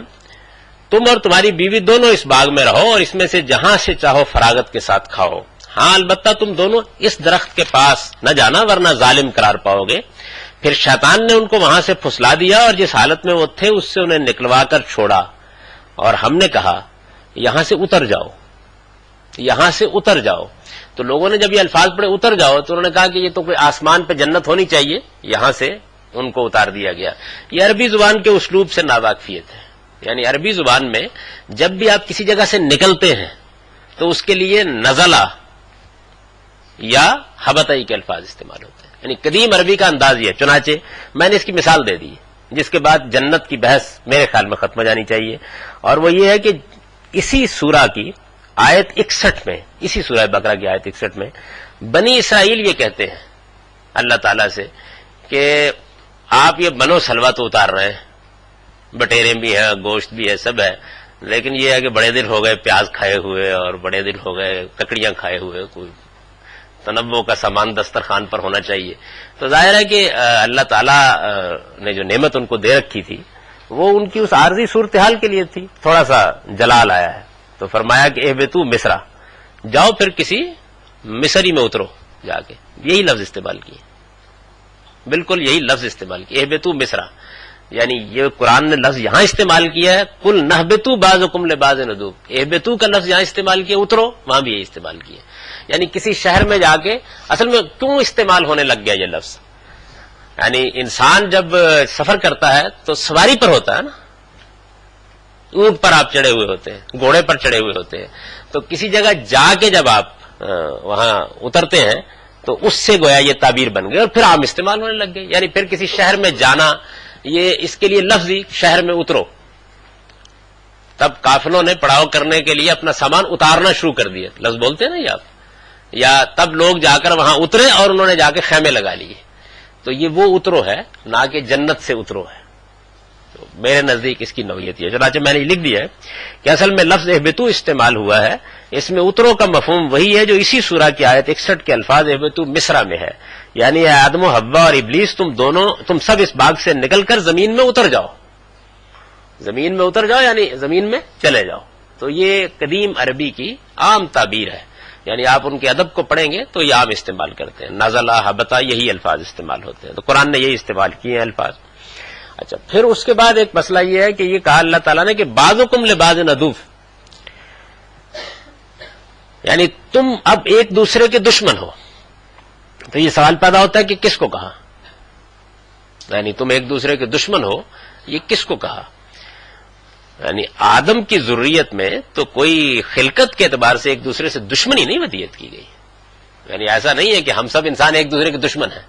تم اور تمہاری بیوی دونوں اس باغ میں رہو اور اس میں سے جہاں سے چاہو فراغت کے ساتھ کھاؤ. ہاں البتہ تم دونوں اس درخت کے پاس نہ جانا ورنہ ظالم قرار پاؤ گے. پھر شیطان نے ان کو وہاں سے پھسلا دیا اور جس حالت میں وہ تھے اس سے انہیں نکلوا کر چھوڑا اور ہم نے کہا یہاں سے اتر جاؤ، یہاں سے اتر جاؤ. تو لوگوں نے جب یہ الفاظ پڑھے اتر جاؤ تو انہوں نے کہا کہ یہ تو کوئی آسمان پہ جنت ہونی چاہیے، یہاں سے ان کو اتار دیا گیا. یہ عربی زبان کے اسلوب سے ناواقفیت ہے. یعنی عربی زبان میں جب بھی آپ کسی جگہ سے نکلتے ہیں تو اس کے لیے نزلہ یا حبتئی کے الفاظ استعمال ہوتے ہیں. یعنی قدیم عربی کا انداز یہ ہے. چنانچہ میں نے اس کی مثال دے دی جس کے بعد جنت کی بحث میرے خیال میں ختم ہو جانی چاہیے، اور وہ یہ ہے کہ اسی سورہ کی آیت 61 میں، اسی سورہ بقرہ کی آیت 61 میں بنی اسرائیل یہ کہتے ہیں اللہ تعالیٰ سے کہ آپ یہ بنو سلوا تو اتار رہے ہیں، بٹیرے بھی ہیں، گوشت بھی ہے، سب ہے، لیکن یہ ہے کہ بڑے دن ہو گئے پیاز کھائے ہوئے اور بڑے دن ہو گئے ککڑیاں کھائے ہوئے، کوئی تنوع کا سامان دسترخوان پر ہونا چاہیے. تو ظاہر ہے کہ اللہ تعالیٰ نے جو نعمت ان کو دے رکھی تھی وہ ان کی اس عارضی صورتحال کے لیے تھی. تھوڑا سا جلال آیا ہے تو فرمایا کہ اہبطوا مصر، جاؤ پھر کسی مصری میں اترو جا کے. یہی لفظ استعمال کیے، بالکل یہی لفظ استعمال کیے، اہبطوا مصر. یعنی یہ قرآن نے لفظ یہاں استعمال کیا ہے قل نہبطوا بعضکم لبعض عدو. اہبطوا کا لفظ یہاں استعمال کیا، اترو وہاں بھی یہی استعمال کیا. یعنی کسی شہر میں جا کے اصل میں کیوں استعمال ہونے لگ گیا یہ لفظ؟ یعنی انسان جب سفر کرتا ہے تو سواری پر ہوتا ہے نا، اونٹ پر آپ چڑھے ہوئے ہوتے ہیں، گھوڑے پر چڑھے ہوئے ہوتے ہیں، تو کسی جگہ جا کے جب آپ وہاں اترتے ہیں تو اس سے گویا یہ تعبیر بن گئی اور پھر عام استعمال ہونے لگ گئی. یعنی پھر کسی شہر میں جانا، یہ اس کے لیے لفظی شہر میں اترو. تب قافلوں نے پڑاؤ کرنے کے لیے اپنا سامان اتارنا شروع کر دیا، لفظ بولتے ہیں نا یہ آپ، یا تب لوگ جا کر وہاں اترے اور انہوں نے جا کے خیمے لگا لیے. تو یہ وہ اترو ہے، نہ کہ جنت سے اترو ہے. تو میرے نزدیک اس کی نوعیت یہ ہے. چنانچہ میں نے لکھ دیا ہے کہ اصل میں لفظ اہبتو استعمال ہوا ہے، اس میں اترو کا مفہوم وہی ہے جو اسی سورہ کی آیت 61 کے الفاظ اہبتو مصرع میں ہے. یعنی اے آدم و حوا اور ابلیس، تم سب اس باغ سے نکل کر زمین میں اتر جاؤ. زمین میں اتر جاؤ یعنی زمین میں چلے جاؤ. تو یہ قدیم عربی کی عام تعبیر ہے. یعنی آپ ان کے ادب کو پڑھیں گے تو یہ عام استعمال کرتے ہیں. نزلہ حبتا یہی الفاظ استعمال ہوتے ہیں. تو قرآن نے یہی استعمال کیے ہیں الفاظ. اچھا، پھر اس کے بعد ایک مسئلہ یہ ہے کہ یہ کہا اللہ تعالیٰ نے کہ بعضکم لبعض عدو، یعنی تم اب ایک دوسرے کے دشمن ہو. تو یہ سوال پیدا ہوتا ہے کہ کس کو کہا؟ یعنی تم ایک دوسرے کے دشمن ہو، یہ کس کو کہا؟ یعنی آدم کی ذریت میں تو کوئی خلقت کے اعتبار سے ایک دوسرے سے دشمنی نہیں ودیت کی گئی. یعنی ایسا نہیں ہے کہ ہم سب انسان ایک دوسرے کے دشمن ہیں،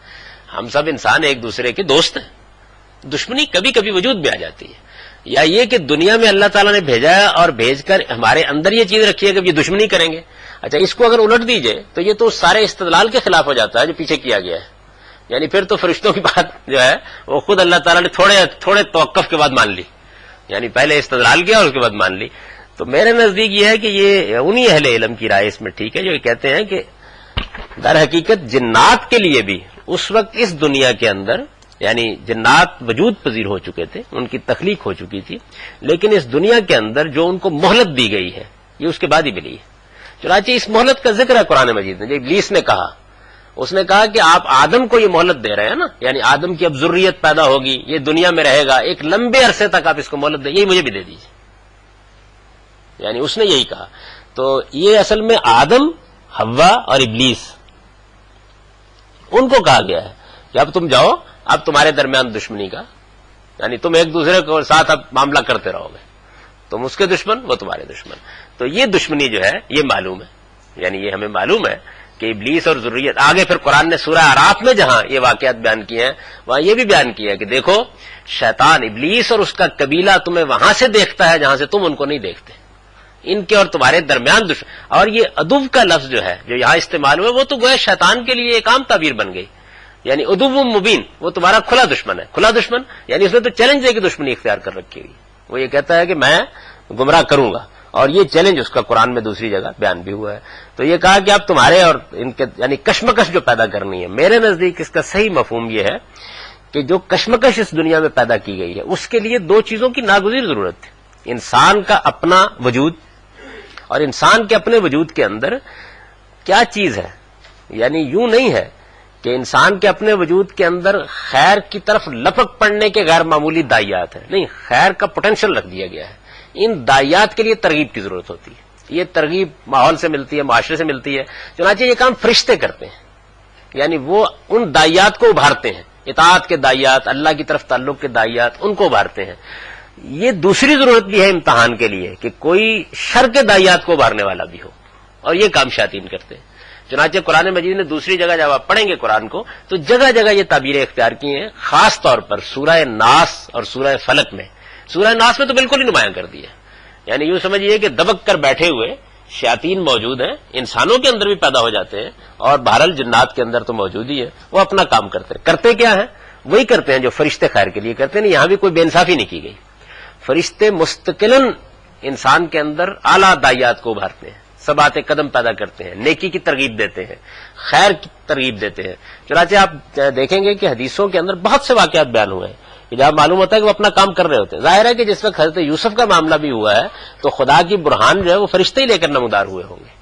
ہم سب انسان ایک دوسرے کے دوست ہیں. دشمنی کبھی کبھی وجود میں آ جاتی ہے. یا یہ کہ دنیا میں اللہ تعالیٰ نے بھیجا ہے اور بھیج کر ہمارے اندر یہ چیز رکھی ہے کہ یہ دشمنی کریں گے. اچھا، اس کو اگر الٹ دیجئے تو یہ تو سارے استدلال کے خلاف ہو جاتا ہے جو پیچھے کیا گیا ہے. یعنی پھر تو فرشتوں کی بات جو ہے وہ خود اللہ تعالیٰ نے تھوڑے توقف کے بعد مان لی. یعنی پہلے استدلال کیا اور اس کے بعد مان لی. تو میرے نزدیک یہ ہے کہ یہ انہی اہل علم کی رائے اس میں ٹھیک ہے جو یہ کہتے ہیں کہ در حقیقت جنات کے لیے بھی اس وقت اس دنیا کے اندر، یعنی جنات وجود پذیر ہو چکے تھے، ان کی تخلیق ہو چکی تھی، لیکن اس دنیا کے اندر جو ان کو مہلت دی گئی ہے یہ اس کے بعد ہی ملی ہے. چنانچہ اس مہلت کا ذکر ہے قرآن مجید میں. جو ابلیس نے کہا، اس نے کہا کہ آپ آدم کو یہ مہلت دے رہے ہیں نا، یعنی آدم کی اب ذریت پیدا ہوگی، یہ دنیا میں رہے گا ایک لمبے عرصے تک، آپ اس کو مہلت دیں، یہی مجھے بھی دے دیجیے. یعنی اس نے یہی کہا. تو یہ اصل میں آدم، حوا اور ابلیس، ان کو کہا گیا ہے کہ اب تم جاؤ، اب تمہارے درمیان دشمنی کا، یعنی تم ایک دوسرے کے ساتھ اب معاملہ کرتے رہو گے، تم اس کے دشمن، وہ تمہارے دشمن. تو یہ دشمنی جو ہے یہ معلوم ہے. یعنی یہ ہمیں معلوم ہے کہ ابلیس اور ذریت. آگے پھر قرآن نے سورہ اعراف میں جہاں یہ واقعات بیان کیے ہیں وہاں یہ بھی بیان کیا ہے کہ دیکھو شیطان ابلیس اور اس کا قبیلہ تمہیں وہاں سے دیکھتا ہے جہاں سے تم ان کو نہیں دیکھتے. ان کے اور تمہارے درمیان دشمن. اور یہ عدو کا لفظ جو ہے جو یہاں استعمال ہوا وہ تو گویا شیطان کے لیے ایک عام تعبیر بن گئی. یعنی عدو مبین، وہ تمہارا کھلا دشمن ہے. کھلا دشمن یعنی اس نے تو چیلنج دے کے دشمنی اختیار کر رکھی ہوئی. وہ یہ کہتا ہے کہ میں گمراہ کروں گا، اور یہ چیلنج اس کا قرآن میں دوسری جگہ بیان بھی ہوا ہے. تو یہ کہا کہ اب تمہارے اور ان کے یعنی کشمکش جو پیدا کرنی ہے. میرے نزدیک اس کا صحیح مفہوم یہ ہے کہ جو کشمکش اس دنیا میں پیدا کی گئی ہے اس کے لیے دو چیزوں کی ناگزیر ضرورت ہے. انسان کا اپنا وجود، اور انسان کے اپنے وجود کے اندر کیا چیز ہے. یعنی یوں نہیں ہے کہ انسان کے اپنے وجود کے اندر خیر کی طرف لپک پڑنے کے غیر معمولی دائیات ہیں. نہیں، خیر کا پوٹینشل رکھ دیا گیا ہے. ان دائیات کے لیے ترغیب کی ضرورت ہوتی ہے. یہ ترغیب ماحول سے ملتی ہے، معاشرے سے ملتی ہے. چنانچہ یہ کام فرشتے کرتے ہیں. یعنی وہ ان دائیات کو ابھارتے ہیں، اطاعت کے دائیات، اللہ کی طرف تعلق کے دائیات، ان کو ابھارتے ہیں. یہ دوسری ضرورت بھی ہے امتحان کے لیے کہ کوئی شر کے دائیات کو ابھارنے والا بھی ہو، اور یہ کام شیاطین کرتے ہیں. چنانچہ قرآن مجید نے دوسری جگہ جب آپ پڑھیں گے قرآن کو تو جگہ جگہ یہ تعبیریں اختیار کی ہیں. خاص طور پر سورہ ناس اور سورہ فلق میں. سورہ ناس میں تو بالکل ہی نمایاں کر دیا. یعنی یوں سمجھیے کہ دبک کر بیٹھے ہوئے شیاطین موجود ہیں، انسانوں کے اندر بھی پیدا ہو جاتے ہیں، اور بہرحال جنات کے اندر تو موجود ہی ہے. وہ اپنا کام کرتے ہیں. کرتے کیا ہیں؟ وہی کرتے ہیں جو فرشتے خیر کے لیے کرتے ہیں. یہاں بھی کوئی بے انصافی نہیں کی گئی. فرشتے مستقلاً انسان کے اندر اعلیٰ دائیات کو ابھارتے ہیں، ثبات قدم پیدا کرتے ہیں، نیکی کی ترغیب دیتے ہیں، خیر کی ترغیب دیتے ہیں. چنانچہ آپ دیکھیں گے کہ حدیثوں کے اندر بہت سے واقعات بیان ہوئے ہیں کہ جہاں معلوم ہوتا ہے کہ وہ اپنا کام کر رہے ہوتے ہیں. ظاہر ہے کہ جس وقت حضرت یوسف کا معاملہ بھی ہوا ہے تو خدا کی برہان جو ہے وہ فرشتے ہی لے کر نمودار ہوئے ہوں گے.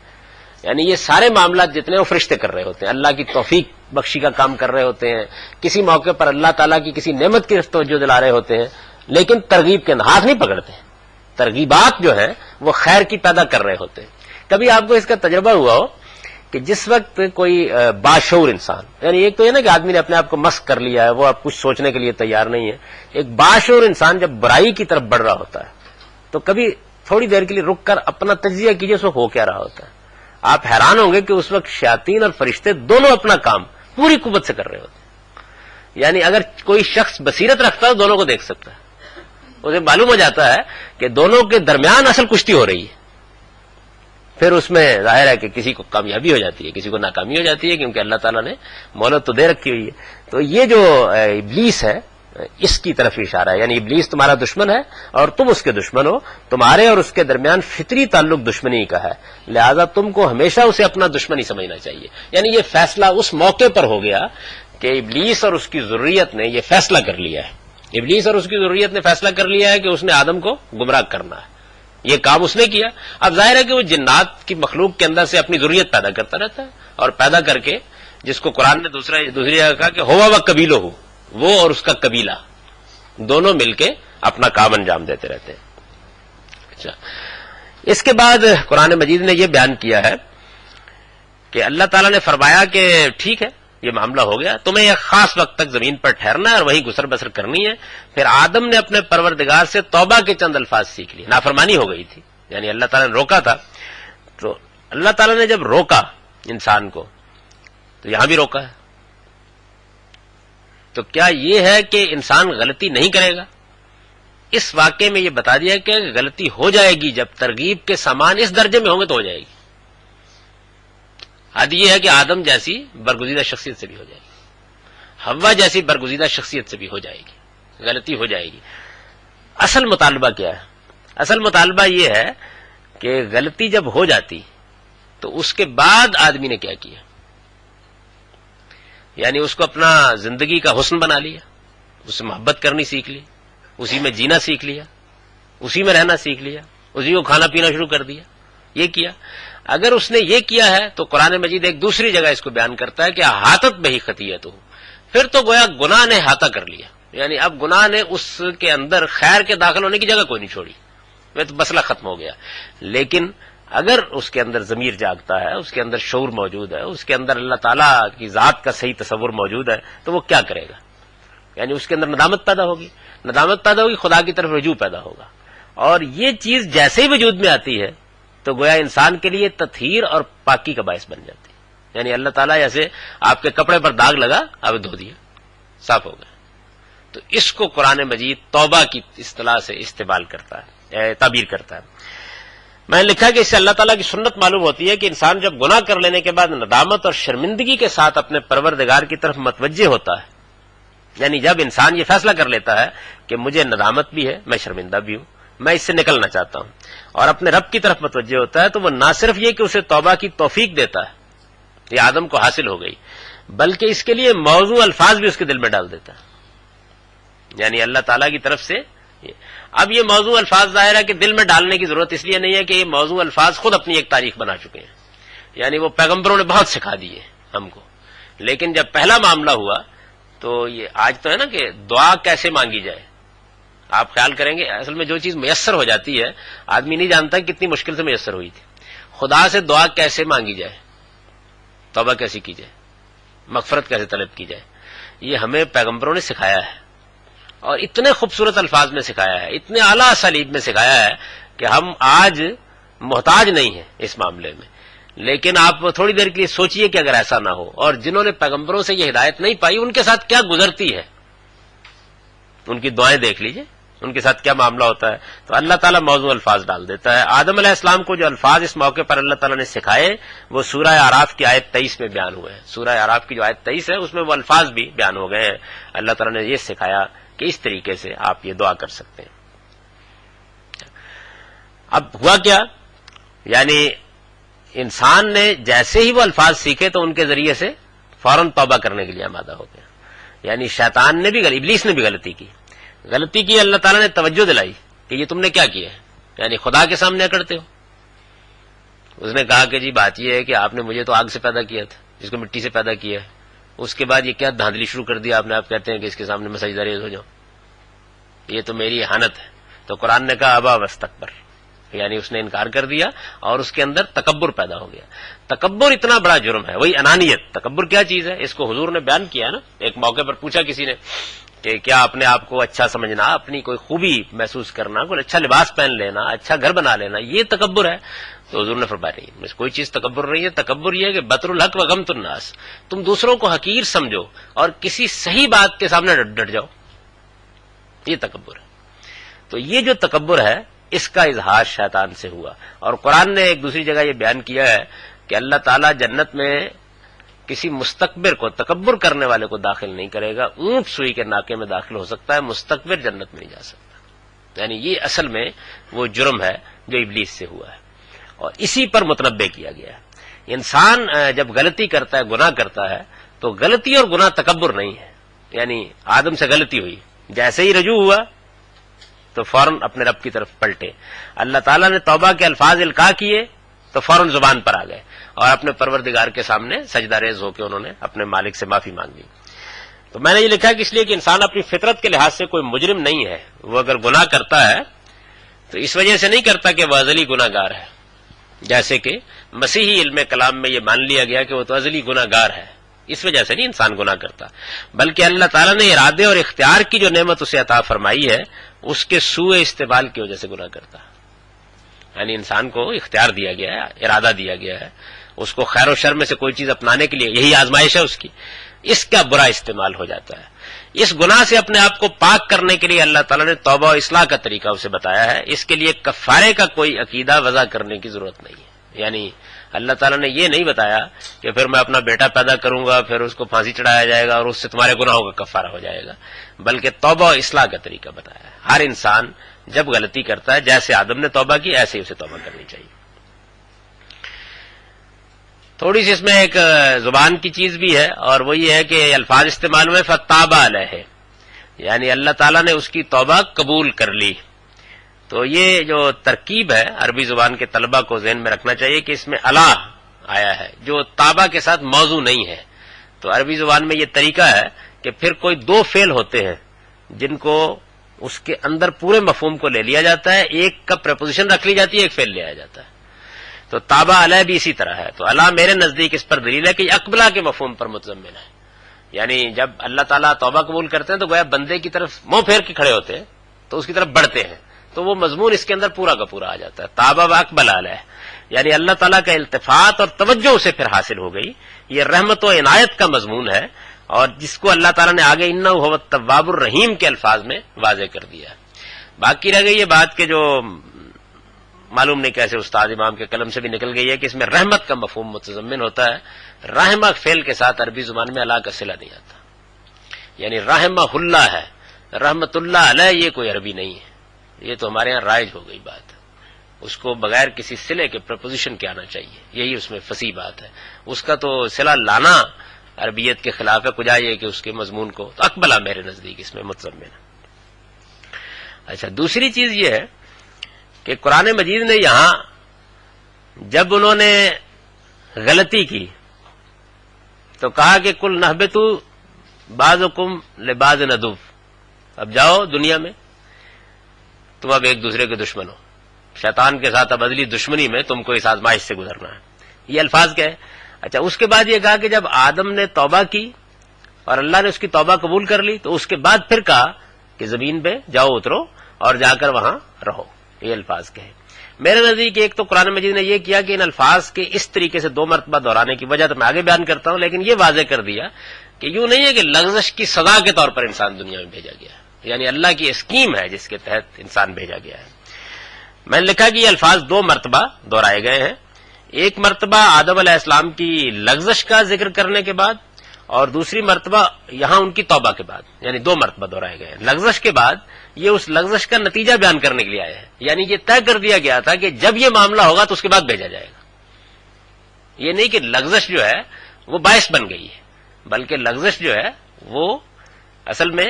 یعنی یہ سارے معاملات جتنے وہ فرشتے کر رہے ہوتے ہیں، اللہ کی توفیق بخشی کا کام کر رہے ہوتے ہیں. کسی موقع پر اللہ تعالیٰ کی کسی نعمت کی توجہ دلا رہے ہوتے ہیں، لیکن ترغیب کے اندر ہاتھ نہیں پکڑتے ہیں. ترغیبات جو ہیں وہ خیر کی پیدا کر رہے ہوتے ہیں. کبھی آپ کو اس کا تجربہ ہوا ہو کہ جس وقت کوئی باشعور انسان، یعنی ایک تو یہ نا کہ آدمی نے اپنے آپ کو مسخ کر لیا ہے، وہ اب کچھ سوچنے کے لیے تیار نہیں ہے. ایک باشعور انسان جب برائی کی طرف بڑھ رہا ہوتا ہے تو کبھی تھوڑی دیر کے لیے رک کر اپنا تجزیہ کیجئے اس وقت ہو کیا رہا ہوتا ہے. آپ حیران ہوں گے کہ اس وقت شیاطین اور فرشتے دونوں اپنا کام پوری قوت سے کر رہے ہوتے ہیں. یعنی اگر کوئی شخص بصیرت رکھتا ہے دونوں کو دیکھ سکتا ہے, اسے معلوم ہو جاتا ہے کہ دونوں کے درمیان اصل کشتی ہو رہی ہے. پھر اس میں ظاہر ہے کہ کسی کو کامیابی ہو جاتی ہے, کسی کو ناکامی ہو جاتی ہے, کیونکہ اللہ تعالیٰ نے مہلت تو دے رکھی ہوئی ہے. تو یہ جو ابلیس ہے اس کی طرف اشارہ ہے, یعنی ابلیس تمہارا دشمن ہے اور تم اس کے دشمن ہو, تمہارے اور اس کے درمیان فطری تعلق دشمنی کا ہے, لہذا تم کو ہمیشہ اسے اپنا دشمن ہی سمجھنا چاہیے. یعنی یہ فیصلہ اس موقع پر ہو گیا کہ ابلیس اور اس کی ذریت نے یہ فیصلہ کر لیا ہے, ابلیس اور اس کی ذریت نے فیصلہ کر لیا ہے کہ اس نے آدم کو گمراہ کرنا ہے. یہ کام اس نے کیا. اب ظاہر ہے کہ وہ جنات کی مخلوق کے اندر سے اپنی ذریت پیدا کرتا رہتا ہے, اور پیدا کر کے جس کو قرآن نے دوسری جگہ کہا کہ ہوا و قبیلہ ہو, وہ اور اس کا قبیلہ دونوں مل کے اپنا کام انجام دیتے رہتے ہیں. اچھا, اس کے بعد قرآن مجید نے یہ بیان کیا ہے کہ اللہ تعالیٰ نے فرمایا کہ ٹھیک ہے یہ معاملہ ہو گیا, تمہیں ایک خاص وقت تک زمین پر ٹھہرنا ہے اور وہیں گزر بسر کرنی ہے. پھر آدم نے اپنے پروردگار سے توبہ کے چند الفاظ سیکھ لیے. نافرمانی ہو گئی تھی, یعنی اللہ تعالیٰ نے روکا تھا. تو اللہ تعالیٰ نے جب روکا انسان کو تو یہاں بھی روکا ہے. تو کیا یہ ہے کہ انسان غلطی نہیں کرے گا؟ اس واقعے میں یہ بتا دیا کہ غلطی ہو جائے گی جب ترغیب کے سامان اس درجے میں ہوں گے تو ہو جائے گی. حد یہ ہے کہ آدم جیسی برگزیدہ شخصیت سے بھی ہو جائے گی, حوا جیسی برگزیدہ شخصیت سے بھی ہو جائے گی, غلطی ہو جائے گی. اصل مطالبہ کیا ہے؟ اصل مطالبہ یہ ہے کہ غلطی جب ہو جاتی تو اس کے بعد آدمی نے کیا کیا, یعنی اس کو اپنا زندگی کا حسن بنا لیا, اس سے محبت کرنی سیکھ لی, اسی میں جینا سیکھ لیا, اسی میں رہنا سیکھ لیا, اسی کو کھانا پینا شروع کر دیا, یہ کیا. اگر اس نے یہ کیا ہے تو قرآن مجید ایک دوسری جگہ اس کو بیان کرتا ہے کہ احاطت بہی خطیئتہ, پھر تو گویا گناہ نے احاطہ کر لیا, یعنی اب گناہ نے اس کے اندر خیر کے داخل ہونے کی جگہ کوئی نہیں چھوڑی, وہ تو مسئلہ ختم ہو گیا. لیکن اگر اس کے اندر ضمیر جاگتا ہے, اس کے اندر شعور موجود ہے, اس کے اندر اللہ تعالیٰ کی ذات کا صحیح تصور موجود ہے, تو وہ کیا کرے گا؟ یعنی اس کے اندر ندامت پیدا ہوگی, ندامت پیدا ہوگی, خدا کی طرف رجوع پیدا ہوگا. اور یہ چیز جیسے ہی وجود میں آتی ہے تو گویا انسان کے لیے تطہیر اور پاکی کا باعث بن جاتی ہے. یعنی اللہ تعالیٰ جیسے آپ کے کپڑے پر داغ لگا, آپ دھو دیا, صاف ہو گیا. تو اس کو قرآن مجید توبہ کی اصطلاح سے استعمال کرتا ہے, تعبیر کرتا ہے. میں نے لکھا کہ اس سے اللہ تعالیٰ کی سنت معلوم ہوتی ہے کہ انسان جب گناہ کر لینے کے بعد ندامت اور شرمندگی کے ساتھ اپنے پروردگار کی طرف متوجہ ہوتا ہے, یعنی جب انسان یہ فیصلہ کر لیتا ہے کہ مجھے ندامت بھی ہے, میں شرمندہ بھی ہوں, میں اس سے نکلنا چاہتا ہوں, اور اپنے رب کی طرف متوجہ ہوتا ہے, تو وہ نہ صرف یہ کہ اسے توبہ کی توفیق دیتا ہے, یہ آدم کو حاصل ہو گئی, بلکہ اس کے لیے موضوع الفاظ بھی اس کے دل میں ڈال دیتا ہے. یعنی اللہ تعالیٰ کی طرف سے اب یہ موضوع الفاظ ظاہر ہے کہ دل میں ڈالنے کی ضرورت اس لیے نہیں ہے کہ یہ موضوع الفاظ خود اپنی ایک تاریخ بنا چکے ہیں, یعنی وہ پیغمبروں نے بہت سکھا دیے ہم کو. لیکن جب پہلا معاملہ ہوا تو یہ آج تو ہے نا کہ دعا کیسے مانگی جائے. آپ خیال کریں گے اصل میں جو چیز میسر ہو جاتی ہے آدمی نہیں جانتا کتنی مشکل سے میسر ہوئی تھی. خدا سے دعا کیسے مانگی جائے, توبہ کیسی کی جائے, مغفرت کیسے طلب کی جائے, یہ ہمیں پیغمبروں نے سکھایا ہے, اور اتنے خوبصورت الفاظ میں سکھایا ہے, اتنے اعلیٰ اسالیب میں سکھایا ہے کہ ہم آج محتاج نہیں ہیں اس معاملے میں. لیکن آپ تھوڑی دیر کے لیے سوچئے کہ اگر ایسا نہ ہو, اور جنہوں نے پیغمبروں سے یہ ہدایت نہیں پائی ان کے ساتھ کیا گزرتی ہے, ان کی دعائیں دیکھ لیجئے, ان کے ساتھ کیا معاملہ ہوتا ہے. تو اللہ تعالیٰ موضوع الفاظ ڈال دیتا ہے. آدم علیہ السلام کو جو الفاظ اس موقع پر اللہ تعالیٰ نے سکھائے وہ سورہ اعراف کی آیت 23 میں بیان ہوئے ہیں. سورہ اعراف کی جو آیت 23 ہے اس میں وہ الفاظ بھی بیان ہو گئے ہیں. اللہ تعالیٰ نے یہ سکھایا کہ اس طریقے سے آپ یہ دعا کر سکتے ہیں. اب ہوا کیا, یعنی انسان نے جیسے ہی وہ الفاظ سیکھے تو ان کے ذریعے سے فوراً توبہ کرنے کے لیے آمادہ ہو گیا. یعنی شیطان نے بھی, ابلیس نے بھی غلطی کی, اللہ تعالیٰ نے توجہ دلائی کہ یہ تم نے کیا کیا ہے, یعنی خدا کے سامنے اکڑتے ہو. اس نے کہا کہ جی بات یہ ہے کہ آپ نے مجھے تو آگ سے پیدا کیا تھا, جس کو مٹی سے پیدا کیا ہے, اس کے بعد یہ کیا دھاندلی شروع کر دیا آپ نے, آپ کہتے ہیں کہ اس کے سامنے میں سجدہ ریز ہو جاؤں, یہ تو میری احانت ہے. تو قرآن نے کہا ابا واستکبر, یعنی اس نے انکار کر دیا اور اس کے اندر تکبر پیدا ہو گیا. تکبر اتنا بڑا جرم ہے, وہی انانیت. تکبر کیا چیز ہے اس کو حضور نے بیان کیا نا. ایک موقع پر پوچھا کسی نے کہ کیا اپنے آپ کو اچھا سمجھنا، اپنی کوئی خوبی محسوس کرنا، کوئی اچھا لباس پہن لینا، اچھا گھر بنا لینا، یہ تکبر ہے؟ تو حضور نے فرمایا نہیں، کوئی چیز تکبر نہیں ہے. تکبر یہ ہے کہ بطر الحق و غمت الناس، تم دوسروں کو حقیر سمجھو اور کسی صحیح بات کے سامنے ڈٹ جاؤ، یہ تکبر ہے. تو یہ جو تکبر ہے اس کا اظہار شیطان سے ہوا. اور قرآن نے ایک دوسری جگہ یہ بیان کیا ہے کہ اللہ تعالیٰ جنت میں کسی مستکبر کو، تکبر کرنے والے کو داخل نہیں کرے گا. اونٹ سوئی کے ناکے میں داخل ہو سکتا ہے، مستکبر جنت میں نہیں جا سکتا. یعنی یہ اصل میں وہ جرم ہے جو ابلیس سے ہوا ہے، اور اسی پر متنبع کیا گیا ہے. انسان جب غلطی کرتا ہے، گناہ کرتا ہے، تو غلطی اور گناہ تکبر نہیں ہے. یعنی آدم سے غلطی ہوئی، جیسے ہی رجوع ہوا تو فوراً اپنے رب کی طرف پلٹے. اللہ تعالیٰ نے توبہ کے الفاظ القاء کیے تو فوراً زبان پر آ گئے اور اپنے پروردگار کے سامنے سجدہ ریز ہو کے انہوں نے اپنے مالک سے معافی مانگ لی. تو میں نے یہ لکھا کہ اس لیے کہ انسان اپنی فطرت کے لحاظ سے کوئی مجرم نہیں ہے. وہ اگر گناہ کرتا ہے تو اس وجہ سے نہیں کرتا کہ وہ ازلی گناہ گار ہے، جیسے کہ مسیحی علم کلام میں یہ مان لیا گیا کہ وہ تو ازلی گناہ گار ہے. اس وجہ سے نہیں انسان گناہ کرتا، بلکہ اللہ تعالیٰ نے ارادے اور اختیار کی جو نعمت اسے عطا فرمائی ہے اس کے سوء استعمال کی وجہ سے گناہ کرتا. یعنی انسان کو اختیار دیا گیا ہے، ارادہ دیا گیا ہے، اس کو خیر و شر میں سے کوئی چیز اپنانے کے لیے، یہی آزمائش ہے اس کی، اس کا برا استعمال ہو جاتا ہے. اس گناہ سے اپنے آپ کو پاک کرنے کے لیے اللہ تعالیٰ نے توبہ و اصلاح کا طریقہ اسے بتایا ہے. اس کے لیے کفارے کا کوئی عقیدہ وضع کرنے کی ضرورت نہیں ہے. یعنی اللہ تعالیٰ نے یہ نہیں بتایا کہ پھر میں اپنا بیٹا پیدا کروں گا، پھر اس کو پھانسی چڑھایا جائے گا اور اس سے تمہارے گناہوں کا کفارہ ہو جائے گا، بلکہ توبہ و اصلاح کا طریقہ بتایا ہے. ہر انسان جب غلطی کرتا ہے، جیسے آدم نے توبہ کی ایسے ہی اسے توبہ کرنی چاہیے. تھوڑی سی اس میں ایک زبان کی چیز بھی ہے، اور وہ یہ ہے کہ الفاظ استعمال میں فتاب علیہ، یعنی اللہ تعالیٰ نے اس کی توبہ قبول کر لی. تو یہ جو ترکیب ہے عربی زبان کے طلبہ کو ذہن میں رکھنا چاہیے کہ اس میں اللہ آیا ہے جو تابہ کے ساتھ موضوع نہیں ہے. تو عربی زبان میں یہ طریقہ ہے کہ پھر کوئی دو فعل ہوتے ہیں جن کو اس کے اندر پورے مفہوم کو لے لیا جاتا ہے، ایک کا پریپوزیشن رکھ لی جاتی ہے، ایک فعل لے آیا جاتا ہے. تو تابہ علیہ بھی اسی طرح ہے. تو اللہ میرے نزدیک اس پر دلیل ہے کہ یہ اقبلہ کے مفہوم پر متضمن ہے. یعنی جب اللہ تعالیٰ توبہ قبول کرتے ہیں تو گویا بندے کی طرف منہ پھیر کے کھڑے ہوتے ہیں تو اس کی طرف بڑھتے ہیں، تو وہ مضمون اس کے اندر پورا کا پورا آ جاتا ہے. تابہ و اقبل علیہ، یعنی اللہ تعالیٰ کا التفات اور توجہ اسے پھر حاصل ہو گئی. یہ رحمت و عنایت کا مضمون ہے، اور جس کو اللہ تعالیٰ نے آگے انہ هو التواب الرحیم کے الفاظ میں واضح کر دیا. باقی رہ گئی یہ بات کہ جو معلوم نہیں کیسے استاد امام کے قلم سے بھی نکل گئی ہے کہ اس میں رحمت کا مفہوم متضمن ہوتا ہے. رحمہ فعل کے ساتھ عربی زبان میں اللہ کا صلہ نہیں آتا، یعنی رحمہ اللہ ہے، رحمت اللہ علیہ یہ کوئی عربی نہیں ہے. یہ تو ہمارے ہاں رائج ہو گئی بات، اس کو بغیر کسی صلے کے پرپوزیشن کے آنا چاہیے، یہی اس میں فصیح بات ہے. اس کا تو صلہ لانا عربیت کے خلاف ہے، کجا یہ کہ اس کے مضمون کو تو اقبلہ میرے نزدیک اس میں متضمن ہے. اچھا، دوسری چیز یہ ہے کہ قرآن مجید نے یہاں جب انہوں نے غلطی کی تو کہا کہ کل نہبتو بعضکم لبعض عدو، اب جاؤ دنیا میں تم اب ایک دوسرے کے دشمن ہو، شیطان کے ساتھ اب ازلی دشمنی میں تم کو اس آزمائش سے گزرنا ہے. یہ الفاظ کیا ہے؟ اچھا، اس کے بعد یہ کہا کہ جب آدم نے توبہ کی اور اللہ نے اس کی توبہ قبول کر لی تو اس کے بعد پھر کہا کہ زمین پہ جاؤ، اترو اور جا کر وہاں رہو. یہ الفاظ کہے. میرے نزدیک ایک تو قرآن مجید نے یہ کیا کہ ان الفاظ کے اس طریقے سے دو مرتبہ دہرانے کی وجہ تو میں آگے بیان کرتا ہوں، لیکن یہ واضح کر دیا کہ یوں نہیں ہے کہ لغزش کی سزا کے طور پر انسان دنیا میں بھیجا گیا ہے، یعنی اللہ کی اسکیم ہے جس کے تحت انسان بھیجا گیا ہے. میں نے لکھا کہ یہ الفاظ دو مرتبہ دہرائے گئے ہیں. ایک مرتبہ آدم علیہ السلام کی لغزش کا ذکر کرنے کے بعد، اور دوسری مرتبہ یہاں ان کی توبہ کے بعد، یعنی دو مرتبہ دہرائے گئے ہیں. لغزش کے بعد یہ اس لغزش کا نتیجہ بیان کرنے کے لیے آئے ہیں، یعنی یہ طے کر دیا گیا تھا کہ جب یہ معاملہ ہوگا تو اس کے بعد بھیجا جائے گا. یہ نہیں کہ لغزش جو ہے وہ باعث بن گئی ہے، بلکہ لغزش جو ہے وہ اصل میں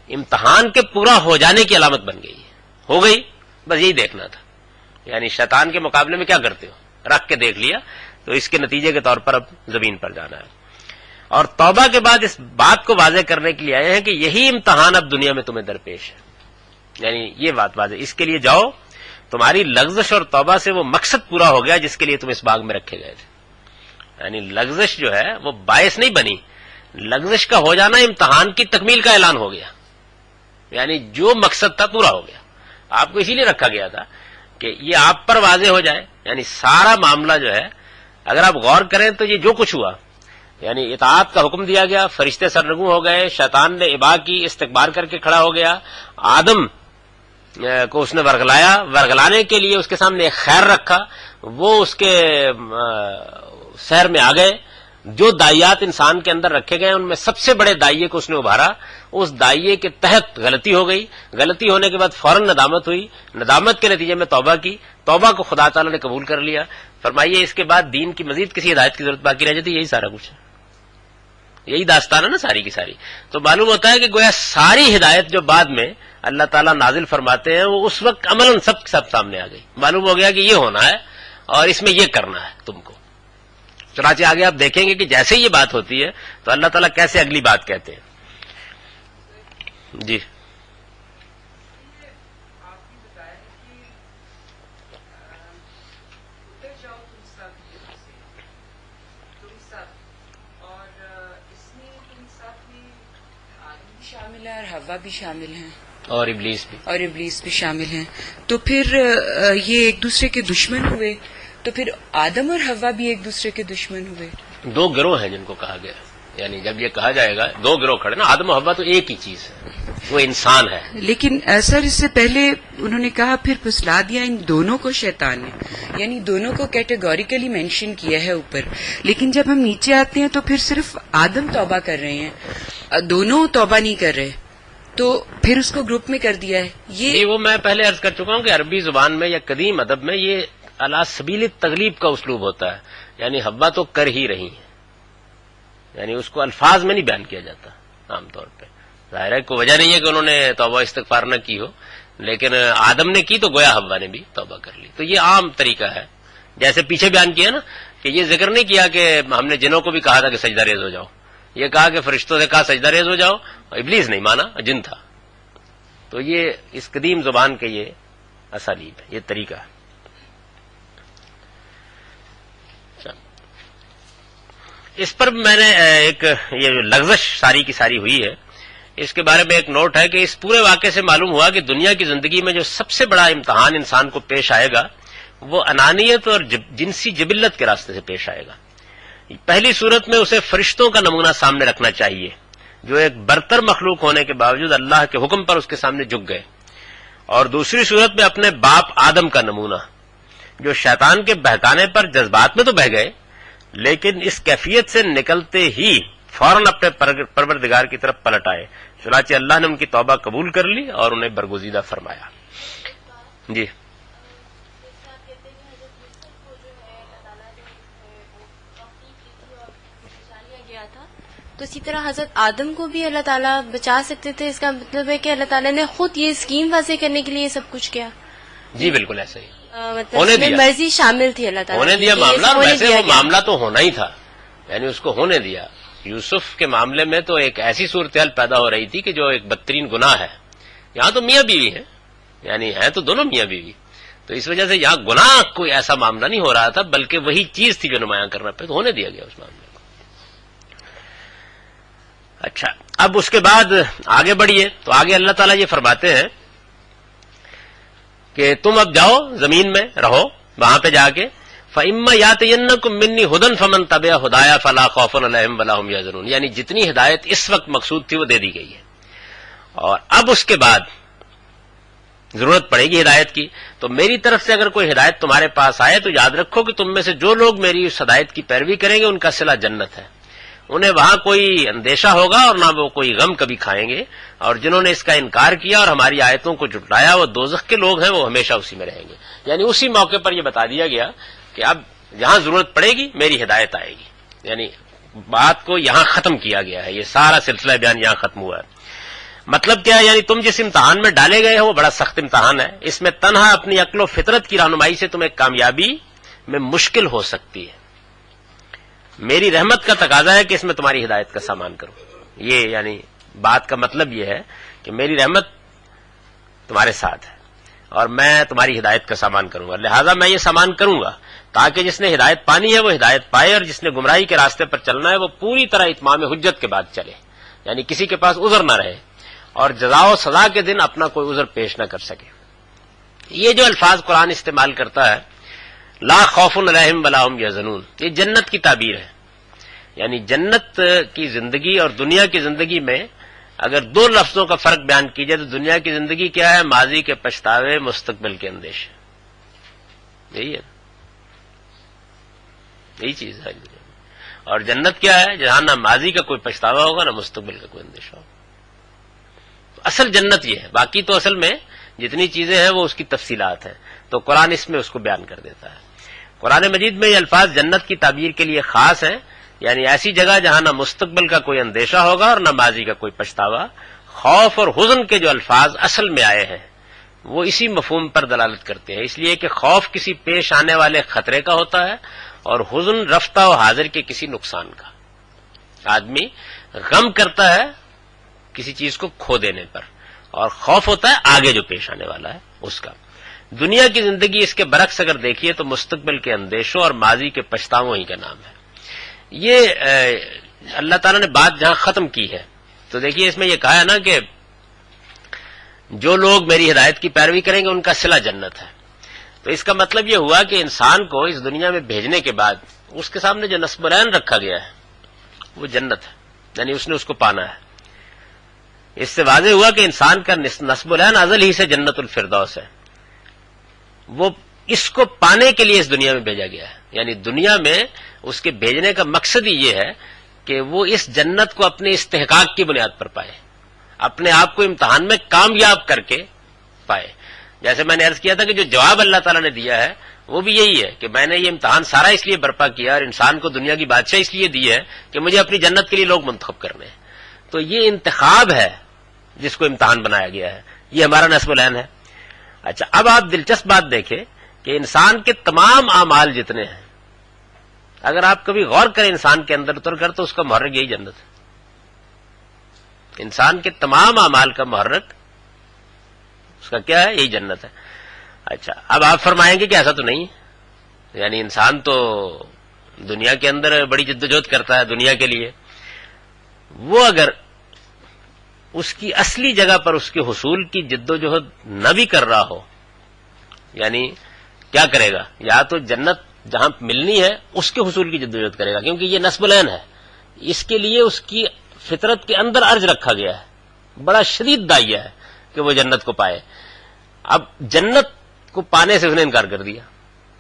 امتحان کے پورا ہو جانے کی علامت بن گئی ہے. ہو گئی، بس یہی دیکھنا تھا. یعنی شیطان کے مقابلے میں کیا کرتے ہو، رکھ کے دیکھ لیا، تو اس کے نتیجے کے طور پر اب زمین پر جانا ہے. اور توبہ کے بعد اس بات کو واضح کرنے کے لیے آئے ہیں کہ یہی امتحان اب دنیا میں تمہیں درپیش ہے. یعنی یہ بات واضح، اس کے لیے جاؤ، تمہاری لغزش اور توبہ سے وہ مقصد پورا ہو گیا جس کے لیے تم اس باغ میں رکھے گئے تھے. یعنی لغزش جو ہے وہ باعث نہیں بنی، لغزش کا ہو جانا امتحان کی تکمیل کا اعلان ہو گیا. یعنی جو مقصد تھا پورا ہو گیا. آپ کو اسی لیے رکھا گیا تھا کہ یہ آپ پر واضح ہو جائے. یعنی سارا معاملہ جو ہے اگر آپ غور کریں تو یہ جو کچھ ہوا، یعنی اطاعت کا حکم دیا گیا، فرشتے سرنگوں ہو گئے، شیطان نے ابا کی، استکبار کر کے کھڑا ہو گیا، آدم کو اس نے ورگلانے کے لیے اس کے سامنے ایک خیر رکھا، وہ اس کے سحر میں آ گئے. جو دائیات انسان کے اندر رکھے گئے ان میں سب سے بڑے دائیے کو اس نے ابھارا. اس دائیے کے تحت غلطی ہو گئی، غلطی ہونے کے بعد فوراً ندامت ہوئی، ندامت کے نتیجے میں توبہ کی، توبہ کو خدا تعالیٰ نے قبول کر لیا. فرمائیے اس کے بعد دین کی مزید کسی ہدایت کی ضرورت باقی رہ جاتی. یہی سارا کچھ ہے، یہی داستان ہے نا ساری کی ساری. تو معلوم ہوتا ہے کہ گویا ساری ہدایت جو بعد میں اللہ تعالیٰ نازل فرماتے ہیں وہ اس وقت عملاً سب سامنے آ گئی. معلوم ہو گیا کہ یہ ہونا ہے اور اس میں یہ کرنا ہے تم کو. چنانچہ آگے آپ دیکھیں گے کہ جیسے یہ بات ہوتی ہے تو اللہ تعالیٰ کیسے اگلی بات کہتے ہیں. جی شامل ہے اور حوا بھی شامل ہیں اور ابلیس بھی شامل ہیں. تو پھر یہ ایک دوسرے کے دشمن ہوئے، تو پھر آدم اور حوا بھی ایک دوسرے کے دشمن ہوئے. دو گروہ ہیں جن کو کہا گیا. یعنی جب یہ کہا جائے گا دو گروہ کھڑے نا، آدم و حوا تو ایک ہی چیز ہے، وہ انسان ہے. لیکن سر اس سے پہلے انہوں نے کہا پھر پھسلا دیا ان دونوں کو شیطان نے، یعنی دونوں کو کیٹیگوریکلی مینشن کیا ہے اوپر. لیکن جب ہم نیچے آتے ہیں تو پھر صرف آدم توبہ کر رہے ہیں، دونوں توبہ نہیں کر رہے، تو پھر اس کو گروپ میں کر دیا ہے. یہ وہ میں پہلے عرض کر چکا ہوں کہ عربی زبان میں یا قدیم ادب میں یہ علی سبیل تغلیب کا اسلوب ہوتا ہے. یعنی حوا تو کر ہی رہی ہیں، یعنی اس کو الفاظ میں نہیں بیان کیا جاتا عام طور پہ. ظاہر ہے کوئی وجہ نہیں ہے کہ انہوں نے توبہ استغفار نہ کی ہو، لیکن آدم نے کی تو گویا حوا نے بھی توبہ کر لی. تو یہ عام طریقہ ہے. جیسے پیچھے بیان کیا نا کہ یہ ذکر نہیں کیا کہ ہم نے جنوں کو بھی کہا تھا کہ سجدہ ریز ہو جاؤ، یہ کہا کہ فرشتوں سے کہا سجدہ ریز ہو جاؤ، ابلیس نہیں مانا، جن تھا. تو یہ اس قدیم زبان کے یہ اسالیب ہے، یہ طریقہ ہے. اس پر میں نے ایک یہ جو لغزش ساری کی ساری ہوئی ہے اس کے بارے میں ایک نوٹ ہے کہ اس پورے واقعے سے معلوم ہوا کہ دنیا کی زندگی میں جو سب سے بڑا امتحان انسان کو پیش آئے گا وہ انانیت اور جنسی جبلت کے راستے سے پیش آئے گا. پہلی صورت میں اسے فرشتوں کا نمونہ سامنے رکھنا چاہیے جو ایک برتر مخلوق ہونے کے باوجود اللہ کے حکم پر اس کے سامنے جھک گئے، اور دوسری صورت میں اپنے باپ آدم کا نمونہ جو شیطان کے بہکانے پر جذبات میں تو بہہ گئے لیکن اس کیفیت سے نکلتے ہی فوراً اپنے پروردگار کی طرف پلٹ آئے. چنانچہ اللہ نے ان کی توبہ قبول کر لی اور انہیں برگزیدہ فرمایا. جی تو اسی طرح حضرت آدم کو بھی اللہ تعالیٰ بچا سکتے تھے. اس کا مطلب ہے کہ اللہ تعالیٰ نے خود یہ اسکیم واضح کرنے کے لیے سب کچھ کیا. جی بالکل ایسا ہی مطلب مرضی شامل تھی اللہ تعالیٰ ہونے دیا معاملہ. ویسے وہ معاملہ تو ہونا ہی تھا، یعنی اس کو ہونے دیا. یوسف کے معاملے میں تو ایک ایسی صورتحال پیدا ہو رہی تھی کہ جو ایک بدترین گناہ ہے. یہاں تو میاں بیوی ہیں، یعنی ہیں تو دونوں میاں بیوی، تو اس وجہ سے یہاں گناہ کوئی ایسا معاملہ نہیں ہو رہا تھا بلکہ وہی چیز تھی جو نمایاں کرنا پہ، تو ہونے دیا گیا اس معاملے کو. اچھا اب اس کے بعد آگے بڑھیے تو آگے اللہ تعالیٰ یہ فرماتے ہیں کہ تم اب جاؤ زمین میں رہو، وہاں پہ جا کے فَإِمَّا يَأْتِيَنَّكُم مِّنِّي هُدًى فَمَن تَبِعَ هُدَايَ فَلَا خَوْفٌ عَلَيْهِمْ وَلَا هُمْ يَحْزَنُونَ. یعنی جتنی ہدایت اس وقت مقصود تھی وہ دے دی گئی ہے، اور اب اس کے بعد ضرورت پڑے گی ہدایت کی. تو میری طرف سے اگر کوئی ہدایت تمہارے پاس آئے تو یاد رکھو کہ تم میں سے جو لوگ میری اس ہدایت کی پیروی کریں گے ان کا صلہ جنت ہے. انہیں وہاں کوئی اندیشہ ہوگا اور نہ وہ کوئی غم کبھی کھائیں گے، اور جنہوں نے اس کا انکار کیا اور ہماری آیتوں کو جھٹلایا وہ دوزخ کے لوگ ہیں، وہ ہمیشہ اسی میں رہیں گے. یعنی اسی موقع پر یہ بتا دیا گیا کہ اب جہاں ضرورت پڑے گی میری ہدایت آئے گی. یعنی بات کو یہاں ختم کیا گیا ہے، یہ سارا سلسلہ بیان یہاں ختم ہوا ہے. مطلب کیا ہے؟ یعنی تم جس امتحان میں ڈالے گئے ہو وہ بڑا سخت امتحان ہے. اس میں تنہا اپنی عقل و فطرت کی رہنمائی سے تمہیں کامیابی میں مشکل ہو سکتی ہے. میری رحمت کا تقاضا ہے کہ اس میں تمہاری ہدایت کا سامان کروں. یہ یعنی بات کا مطلب یہ ہے کہ میری رحمت تمہارے ساتھ ہے اور میں تمہاری ہدایت کا سامان کروں گا، لہذا میں یہ سامان کروں گا تاکہ جس نے ہدایت پانی ہے وہ ہدایت پائے، اور جس نے گمراہی کے راستے پر چلنا ہے وہ پوری طرح اتمام حجت کے بعد چلے، یعنی کسی کے پاس عذر نہ رہے. اور جزا و سزا کے دن اپنا کوئی عذر پیش نہ کر سکے. یہ جو الفاظ قرآن استعمال کرتا ہے لا خوف علیہم ولا هم یحزنون، یہ جنت کی تعبیر ہے. یعنی جنت کی زندگی اور دنیا کی زندگی میں اگر دو لفظوں کا فرق بیان کیجئے تو دنیا کی زندگی کیا ہے؟ ماضی کے پچھتاوے، مستقبل کے اندیشے. یہی ہے، یہی چیز ہے. اور جنت کیا ہے؟ جہاں نہ ماضی کا کوئی پچھتاوا ہوگا نہ مستقبل کا کوئی اندیشہ ہوگا. اصل جنت یہ ہے. باقی تو اصل میں جتنی چیزیں ہیں وہ اس کی تفصیلات ہیں، تو قرآن اس میں اس کو بیان کر دیتا ہے. قرآن مجید میں یہ الفاظ جنت کی تعبیر کے لیے خاص ہیں، یعنی ایسی جگہ جہاں نہ مستقبل کا کوئی اندیشہ ہوگا اور نہ ماضی کا کوئی پچھتاوا. خوف اور حزن کے جو الفاظ اصل میں آئے ہیں وہ اسی مفہوم پر دلالت کرتے ہیں، اس لیے کہ خوف کسی پیش آنے والے خطرے کا ہوتا ہے اور حزن رفتہ و حاضر کے کسی نقصان کا. آدمی غم کرتا ہے کسی چیز کو کھو دینے پر، اور خوف ہوتا ہے آگے جو پیش آنے والا ہے اس کا. دنیا کی زندگی اس کے برعکس اگر دیکھیے تو مستقبل کے اندیشوں اور ماضی کے پچھتاووں ہی کا نام ہے. یہ اللہ تعالیٰ نے بات جہاں ختم کی ہے تو دیکھیے اس میں یہ کہا ہے نا کہ جو لوگ میری ہدایت کی پیروی کریں گے ان کا صلہ جنت ہے. تو اس کا مطلب یہ ہوا کہ انسان کو اس دنیا میں بھیجنے کے بعد اس کے سامنے جو نصب العین رکھا گیا ہے وہ جنت ہے، یعنی اس نے اس کو پانا ہے. اس سے واضح ہوا کہ انسان کا نصب العین ازل ہی سے جنت الفردوس ہے. وہ اس کو پانے کے لیے اس دنیا میں بھیجا گیا ہے. یعنی دنیا میں اس کے بھیجنے کا مقصد ہی یہ ہے کہ وہ اس جنت کو اپنے استحقاق کی بنیاد پر پائے، اپنے آپ کو امتحان میں کامیاب کر کے پائے. جیسے میں نے عرض کیا تھا کہ جو جواب اللہ تعالیٰ نے دیا ہے وہ بھی یہی ہے کہ میں نے یہ امتحان سارا اس لیے برپا کیا اور انسان کو دنیا کی بادشاہ اس لیے دی ہے کہ مجھے اپنی جنت کے لیے لوگ منتخب کرنے ہیں. تو یہ انتخاب ہے جس کو امتحان بنایا گیا ہے، یہ ہمارا نصب العین ہے. اچھا، اب آپ دلچسپ بات دیکھیں کہ انسان کے تمام اعمال جتنے ہیں اگر آپ کبھی غور کریں انسان کے اندر اتر کر تو اس کا محرک یہی جنت ہے. انسان کے تمام اعمال کا محرک اس کا کیا ہے؟ یہی جنت ہے. اچھا، اب آپ فرمائیں گے کہ ایسا تو نہیں ہے، یعنی انسان تو دنیا کے اندر بڑی جدوجہد کرتا ہے دنیا کے لیے. وہ اگر اس کی اصلی جگہ پر اس کے حصول کی جدوجہد نہ بھی کر رہا ہو، یعنی کیا کرے گا؟ یا تو جنت جہاں ملنی ہے اس کے حصول کی جدوجہد کرے گا، کیونکہ یہ نصب العین ہے، اس کے لیے اس کی فطرت کے اندر ارج رکھا گیا ہے، بڑا شدید داعیہ ہے کہ وہ جنت کو پائے. اب جنت کو پانے سے اس نے انکار کر دیا،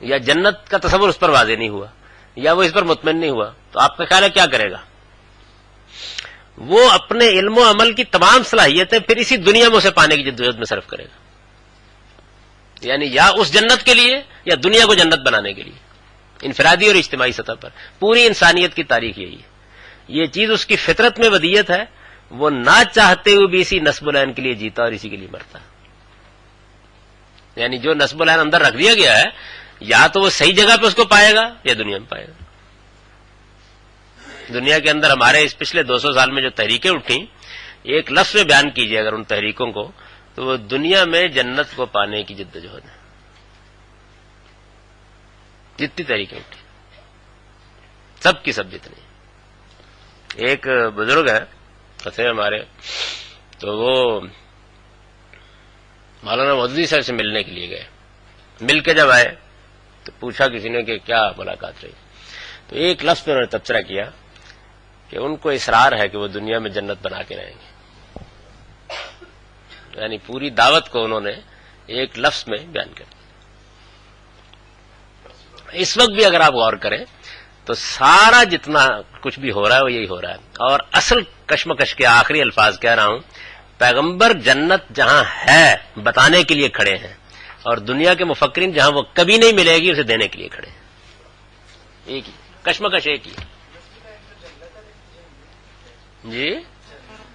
یا جنت کا تصور اس پر واضح نہیں ہوا، یا وہ اس پر مطمئن نہیں ہوا، تو آپ کا خیال ہے کیا کرے گا؟ وہ اپنے علم و عمل کی تمام صلاحیتیں پھر اسی دنیا میں اسے پانے کی جدوجہد میں صرف کرے گا، یعنی یا اس جنت کے لیے یا دنیا کو جنت بنانے کے لیے، انفرادی اور اجتماعی سطح پر. پوری انسانیت کی تاریخ یہی ہے. یہ چیز اس کی فطرت میں ودیت ہے، وہ نہ چاہتے ہوئے بھی اسی نصب العین کے لیے جیتا اور اسی کے لیے مرتا. یعنی جو نصب العین اندر رکھ دیا گیا ہے یا تو وہ صحیح جگہ پہ اس کو پائے گا یا دنیا میں پائے گا. دنیا کے اندر ہمارے اس پچھلے 200 سال میں جو تحریکیں اٹھیں، ایک لفظ میں بیان کیجیے اگر ان تحریکوں کو، تو وہ دنیا میں جنت کو پانے کی جدوجہد ہے. جتنی تحریکیں اٹھی سب کی سب جتنی. ایک بزرگ ہے تھے ہمارے، تو وہ مولانا مودودی صاحب سے ملنے کے لیے گئے. مل کے جب آئے تو پوچھا کسی نے کہ کیا ملاقات رہی، تو ایک لفظ میں انہوں نے تبصرہ کیا کہ ان کو اصرار ہے کہ وہ دنیا میں جنت بنا کے رہیں گے. یعنی پوری دعوت کو انہوں نے ایک لفظ میں بیان کر دیا. اس وقت بھی اگر آپ غور کریں تو سارا جتنا کچھ بھی ہو رہا ہے وہ یہی ہو رہا ہے. اور اصل کشمکش کے آخری الفاظ کہہ رہا ہوں، پیغمبر جنت جہاں ہے بتانے کے لیے کھڑے ہیں، اور دنیا کے مفکرین جہاں وہ کبھی نہیں ملے گی اسے دینے کے لیے کھڑے ہیں. ایک ہی کشمکش، ایک ہی. جی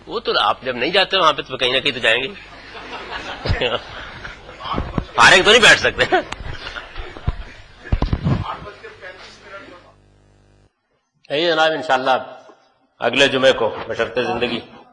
وہ تو آپ جب نہیں جاتے وہاں پہ تو کہیں نہ کہیں تو جائیں گے، فارغ تو نہیں بیٹھ سکتے. یہی جناب انشاءاللہ اگلے جمعے کو بشرط زندگی